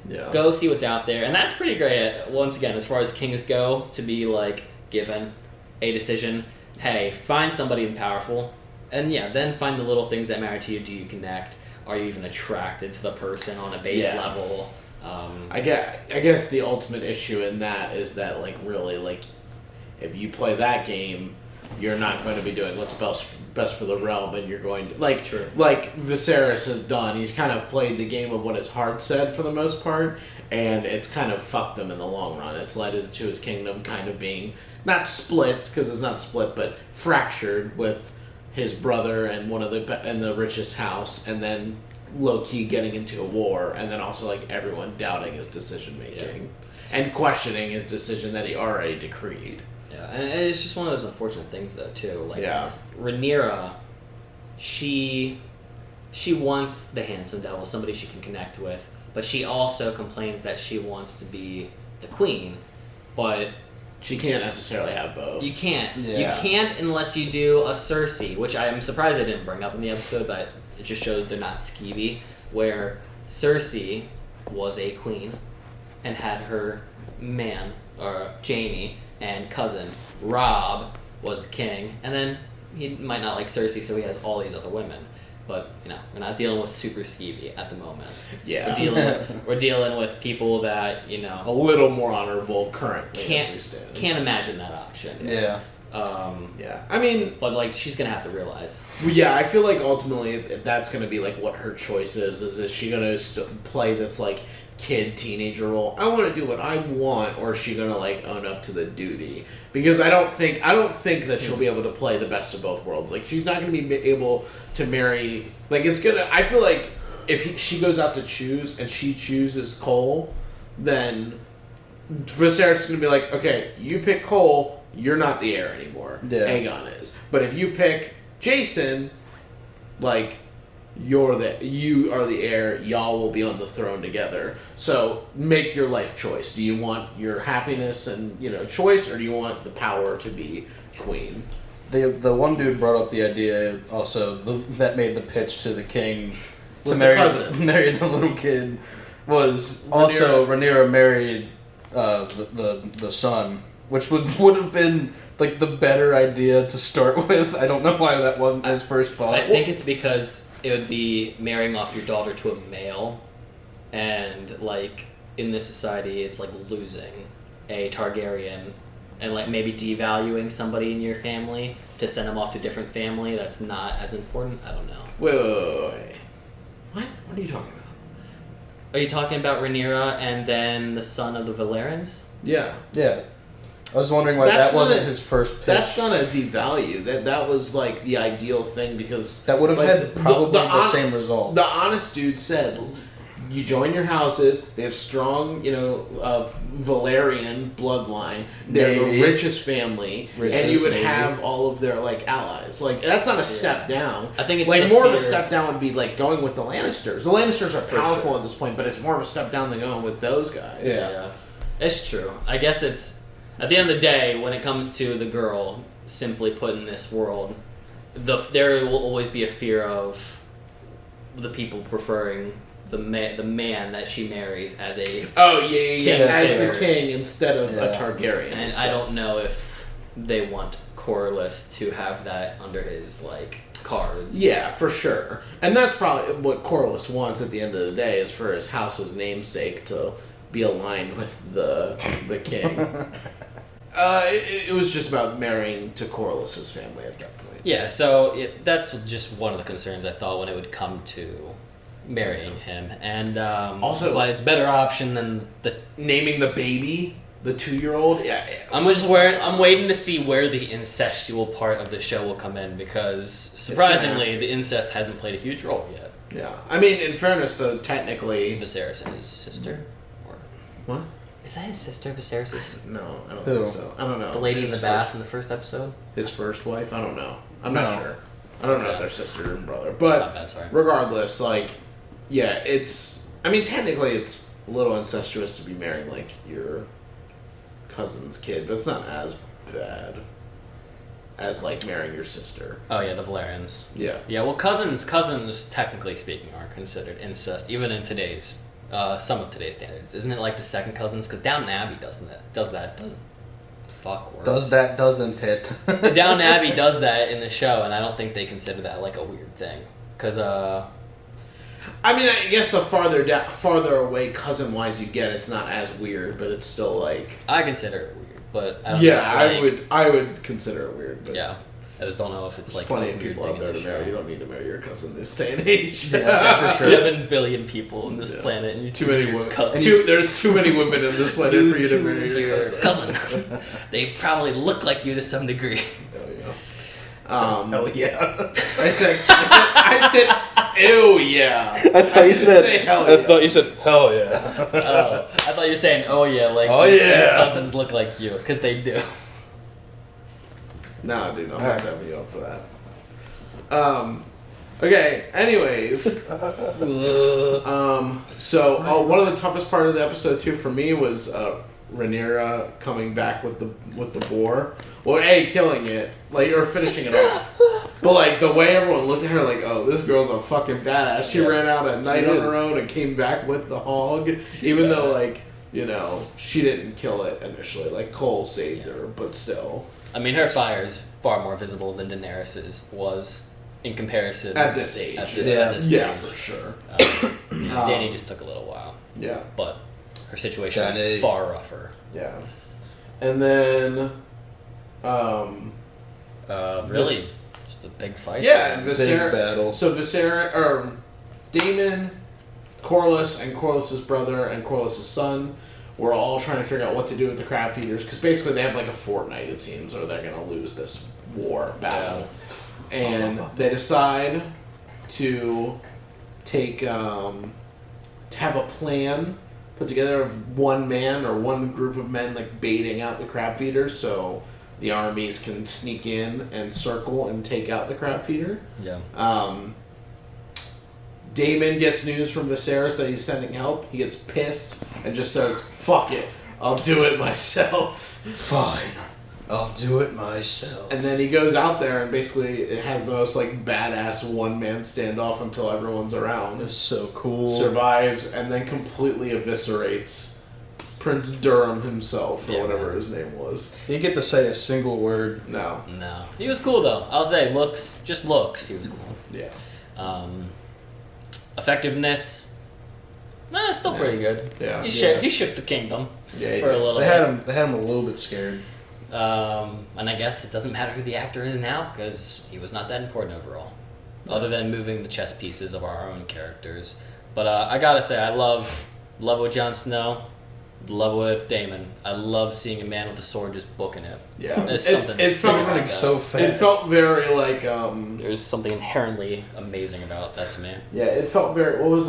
Speaker 2: Yeah.
Speaker 1: Go see what's out there. And that's pretty great, once again, as far as kings go, to be, like, given a decision. Hey, find somebody powerful. And yeah, then find the little things that matter to you. Do you connect? Are you even attracted to the person on a base level?
Speaker 3: I guess the ultimate issue in that is that, like, really, like, if you play that game, you're not going to be doing what's best for the realm, and you're going to, like, like Viserys has done. He's kind of played the game of what his heart said for the most part, and it's kind of fucked him in the long run. It's led to his kingdom kind of being not split, because it's not split, but fractured with his brother and one of the richest house, and then low-key getting into a war, and then also, like, everyone doubting his decision-making and questioning his decision that he already decreed.
Speaker 1: Yeah, and it's just one of those unfortunate things, though, too. Like, Rhaenyra, she wants the handsome devil, somebody she can connect with, but she also complains that she wants to be the queen, but
Speaker 3: she can't necessarily have both.
Speaker 1: You can't.
Speaker 3: Yeah.
Speaker 1: You can't unless you do a Cersei, which I am surprised they didn't bring up in the episode, but it just shows they're not skeevy, where Cersei was a queen and had her man, or Jaime, and cousin Robb was the king, and then he might not like Cersei, so he has all these other women. But, you know, we're not dealing with super skeevy at the moment.
Speaker 3: Yeah.
Speaker 1: We're dealing with people that, you know,
Speaker 3: a little more honorable currently.
Speaker 1: Can't imagine that option.
Speaker 2: Yeah.
Speaker 3: Yeah. I mean,
Speaker 1: but, like, she's gonna have to realize.
Speaker 3: Yeah, I feel like ultimately that's gonna be, like, what her choice is. Is she gonna play this, like, teenager role? I want to do what I want, or is she gonna, like, own up to the duty? Because I don't think that she'll be able to play the best of both worlds. Like, she's not gonna be able to marry. Like, it's gonna. I feel like if she goes out to choose and she chooses Cole, then Viserys is gonna be like, okay, you pick Cole, you're not the heir anymore.
Speaker 2: Yeah.
Speaker 3: Aegon is. But if you pick Jason, like, you are the heir, y'all will be on the throne together. So make your life choice. Do you want your happiness and, you know, choice, or do you want the power to be queen?
Speaker 2: The one dude brought up the idea also that made the pitch to the king to
Speaker 3: Was
Speaker 2: marry the little kid was also Rhaenyra married the son, which would have been, like, the better idea to start with. I don't know why that wasn't his first thought.
Speaker 1: I think it's because it would be marrying off your daughter to a male, and, like, in this society, it's like losing a Targaryen, and, like, maybe devaluing somebody in your family to send them off to a different family that's not as important. I don't know.
Speaker 3: Wait. What? What are you talking about?
Speaker 1: Are you talking about Rhaenyra and then the son of the Valerians?
Speaker 3: Yeah.
Speaker 2: Yeah. I was wondering why that wasn't his first pitch.
Speaker 3: That's not a devalue. That was, like, the ideal thing, because
Speaker 2: that would have had probably the same result.
Speaker 3: The honest dude said, you join your houses, they have strong, you know, Valerian bloodline, they're the richest family, and you would have all of their, like, allies. Like, that's not a step down.
Speaker 1: I think it's
Speaker 3: like, more of a step down would be, like, going with the Lannisters. The Lannisters are powerful at this point, but it's more of a step down than going with those guys.
Speaker 1: Yeah. It's true. I guess it's, at the end of the day, when it comes to the girl simply put in this world, there will always be a fear of the people preferring the man that she marries as a
Speaker 3: as the king instead of a Targaryen.
Speaker 1: And I don't know if they want Corlys to have that under his, like, cards.
Speaker 3: Yeah, for sure. And that's probably what Corlys wants at the end of the day, is for his house's namesake to be aligned with the king. It was just about marrying to Corlys' family at that point.
Speaker 1: Yeah, so that's just one of the concerns I thought when it would come to marrying him. And also, but it's a better option than
Speaker 3: naming the baby, the 2-year-old. Yeah,
Speaker 1: I'm waiting to see where the incestual part of the show will come in, because surprisingly, the incest hasn't played a huge role yet.
Speaker 3: Yeah, I mean, in fairness, though, technically
Speaker 1: Viserys and his sister, or
Speaker 3: what?
Speaker 1: Is that his sister, Viserys'?
Speaker 3: No, I don't
Speaker 2: Who?
Speaker 3: think so. I don't know.
Speaker 1: The lady in
Speaker 3: His
Speaker 1: the bath
Speaker 3: first-
Speaker 1: in the first episode?
Speaker 3: His first wife? I don't know. I'm not
Speaker 2: No.
Speaker 3: sure. I don't know
Speaker 1: Okay.
Speaker 3: if they're sister and brother.
Speaker 1: Not
Speaker 3: But
Speaker 1: bad, sorry.
Speaker 3: regardless, like, yeah, it's... I mean, technically it's a little incestuous to be marrying, like, your cousin's kid, but it's not as bad as, like, marrying your sister.
Speaker 1: Oh yeah, the Valerians.
Speaker 3: Yeah.
Speaker 1: Yeah, well, cousins, technically speaking, are considered incest, even in today's, some of today's standards. Isn't it like the second cousins? Because Downton Abbey does that. Fuck words.
Speaker 2: Doesn't it?
Speaker 1: Downton Abbey does that in the show, and I don't think they consider that like a weird thing. Because,
Speaker 3: I mean, I guess the farther away cousin-wise you get, it's not as weird, but it's still, like...
Speaker 1: I consider it weird, but I don't
Speaker 3: Yeah,
Speaker 1: know if, like,
Speaker 3: I would consider it weird, but...
Speaker 1: Yeah. I just don't know if it's
Speaker 3: There's
Speaker 1: like
Speaker 3: plenty
Speaker 1: a
Speaker 3: of
Speaker 1: weird
Speaker 3: people
Speaker 1: thing
Speaker 3: out there
Speaker 1: in
Speaker 3: to
Speaker 1: the
Speaker 3: marry.
Speaker 1: show.
Speaker 3: You don't need to marry your cousin this day and age.
Speaker 2: Yeah, for sure.
Speaker 1: 7 billion people on this planet, and you
Speaker 3: Too
Speaker 1: choose
Speaker 3: many
Speaker 1: your
Speaker 3: women.
Speaker 1: cousin.
Speaker 3: There's too many women in this planet for you to marry
Speaker 1: choose
Speaker 3: your cousin.
Speaker 1: cousin. They probably look like you to some degree.
Speaker 2: Hell yeah.
Speaker 3: I said, ew, yeah.
Speaker 2: I thought you said.
Speaker 3: Say hell
Speaker 2: I
Speaker 3: yeah.
Speaker 2: thought you said hell yeah.
Speaker 1: Oh, I thought you were saying, oh yeah, like
Speaker 2: Oh,
Speaker 1: your
Speaker 2: yeah.
Speaker 1: cousins look like you, because they do.
Speaker 3: Nah, dude, I'm not having you up for that. Okay, anyways. So one of the toughest part of the episode too for me was Rhaenyra coming back with the boar. Well, killing it, like, or finishing it off. But like the way everyone looked at her, like, oh, this girl's a fucking badass. She ran out at night on her own and came back with the hog, even though, like, you know, she didn't kill it initially. Like, Cole saved her, but still.
Speaker 1: I mean, her fire is far more visible than Daenerys's was in comparison.
Speaker 3: At this age.
Speaker 1: At this
Speaker 3: Yeah,
Speaker 1: age.
Speaker 3: for sure.
Speaker 1: Dany just took a little while.
Speaker 3: Yeah.
Speaker 1: But her situation
Speaker 2: Dany.
Speaker 1: was far rougher.
Speaker 3: Yeah. And then,
Speaker 1: really, just a big fight.
Speaker 3: yeah,
Speaker 2: Big
Speaker 3: Viserys.
Speaker 2: battle.
Speaker 3: So Viserys, or Daemon, Corlys, and Corlys' brother and Corlys' son were all trying to figure out what to do with the crab feeders, because basically they have like a fortnight, it seems, or they're gonna lose this battle. And they decide to take to have a plan put together of one man or one group of men, like, baiting out the crab feeders so the armies can sneak in and circle and take out the crab feeder.
Speaker 1: Yeah.
Speaker 3: Daemon gets news from Viserys that he's sending help. He gets pissed and just says, "Fuck it, I'll do it myself."
Speaker 2: Fine. I'll do it myself.
Speaker 3: And then he goes out there and basically it has the most, like, badass one-man standoff until everyone's around.
Speaker 2: It's so cool.
Speaker 3: Survives and then completely eviscerates Prince Durham himself, or whatever his name was.
Speaker 2: He didn't get to say a single word.
Speaker 3: No.
Speaker 1: No. He was cool, though. I'll say, looks, he was cool.
Speaker 3: Yeah.
Speaker 1: Effectiveness, still pretty good.
Speaker 3: Yeah.
Speaker 1: He shook the kingdom for a little
Speaker 2: They
Speaker 1: bit.
Speaker 2: had him a little bit scared.
Speaker 1: And I guess it doesn't matter who the actor is now, because he was not that important overall. Other than moving the chess pieces of our own characters. But I gotta say, I love with Jon Snow, love with Daemon. I love seeing a man with a sword just booking it.
Speaker 3: Yeah.
Speaker 1: There's something
Speaker 3: it felt
Speaker 1: about
Speaker 3: like
Speaker 1: that.
Speaker 2: so fast.
Speaker 3: It felt very like
Speaker 1: There's something inherently amazing about that to me.
Speaker 3: yeah, it felt very, what was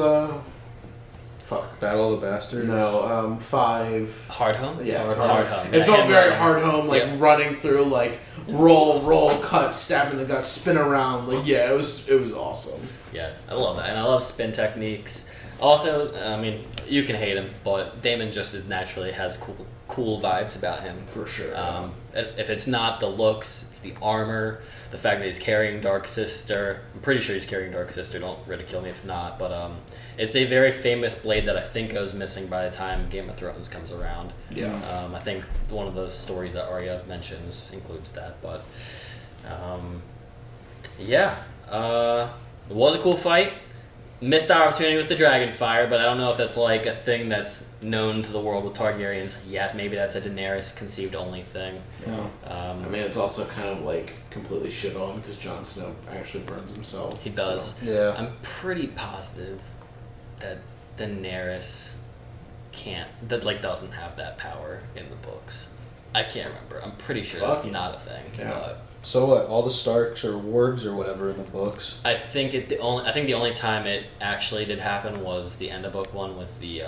Speaker 3: fuck.
Speaker 2: Battle of the Bastards?
Speaker 3: No, 5
Speaker 1: Hard Home?
Speaker 3: Yes,
Speaker 1: Hard Home.
Speaker 3: It
Speaker 1: Yeah,
Speaker 3: felt
Speaker 1: him
Speaker 3: very
Speaker 1: running.
Speaker 3: hard home, like running through, like, roll, cut, stab in the gut, spin around, like, yeah, it was awesome.
Speaker 1: Yeah, I love that. And I love spin techniques. Also, I mean, you can hate him, but Daemon just as naturally has cool vibes about him.
Speaker 3: For sure.
Speaker 1: If it's not the looks, it's the armor, the fact that he's carrying Dark Sister. I'm pretty sure he's carrying Dark Sister, don't ridicule me if not, but it's a very famous blade that I think goes missing by the time Game of Thrones comes around.
Speaker 3: Yeah.
Speaker 1: I think one of those stories that Arya mentions includes that, but it was a cool fight. Missed our opportunity with the dragon fire, but I don't know if that's like a thing that's known to the world with Targaryens yet. Maybe that's a Daenerys conceived only thing.
Speaker 3: Yeah. I mean, it's also kind of like completely shit on because Jon Snow actually burns himself.
Speaker 1: He does.
Speaker 3: So.
Speaker 2: Yeah.
Speaker 1: I'm pretty positive that Daenerys doesn't have that power in the books. I can't remember. I'm pretty sure that's not a thing.
Speaker 3: Yeah.
Speaker 1: But
Speaker 2: So what? All the Starks or Wargs or whatever in the books?
Speaker 1: I think the only time it actually did happen was the end of book 1 with the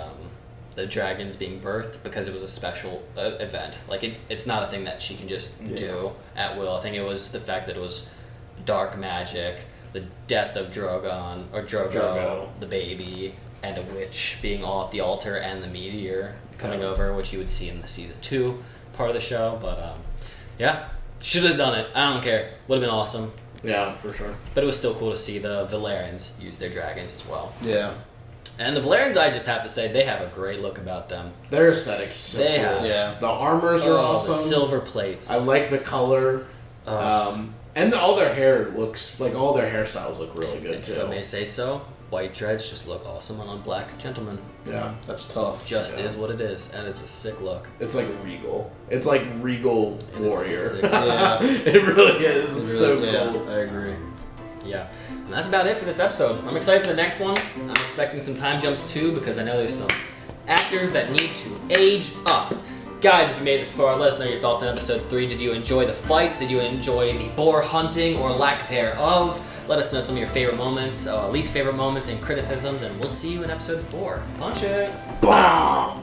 Speaker 1: the dragons being birthed because it was a special event. Like it's not a thing that she can just do at will. I think it was the fact that it was dark magic, the death of Drogo, the baby, and a witch being all at the altar, and the meteor coming over, which you would see in the season 2 part of the show. But yeah, should have done it. I don't care. Would have been awesome.
Speaker 3: Yeah, for sure.
Speaker 1: But it was still cool to see the Valerians use their dragons as well.
Speaker 2: Yeah.
Speaker 1: And the Valerians, I just have to say, they have a great look about them.
Speaker 3: Their aesthetic's so
Speaker 1: They
Speaker 3: cool.
Speaker 1: have.
Speaker 2: Yeah.
Speaker 3: The armors are awesome.
Speaker 1: The silver plates.
Speaker 3: I like the color. And all their hair looks, like all their hairstyles look really good too.
Speaker 1: If I may say so, white dreads just look awesome on a black gentleman.
Speaker 3: Yeah.
Speaker 2: That's tough.
Speaker 1: Just is what it is, and it's a sick look.
Speaker 3: It's like regal. It's like regal warrior.
Speaker 2: Yeah.
Speaker 3: It really is. It's so cool.
Speaker 2: Yeah, I agree.
Speaker 1: Yeah. And that's about it for this episode. I'm excited for the next one. I'm expecting some time jumps too, because I know there's some actors that need to age up. Guys, if you made this far, let us know your thoughts on episode 3. Did you enjoy the fights? Did you enjoy the boar hunting or lack thereof? Let us know some of your favorite moments, least favorite moments, and criticisms, and we'll see you in episode 4. Punch it!
Speaker 3: Bomb!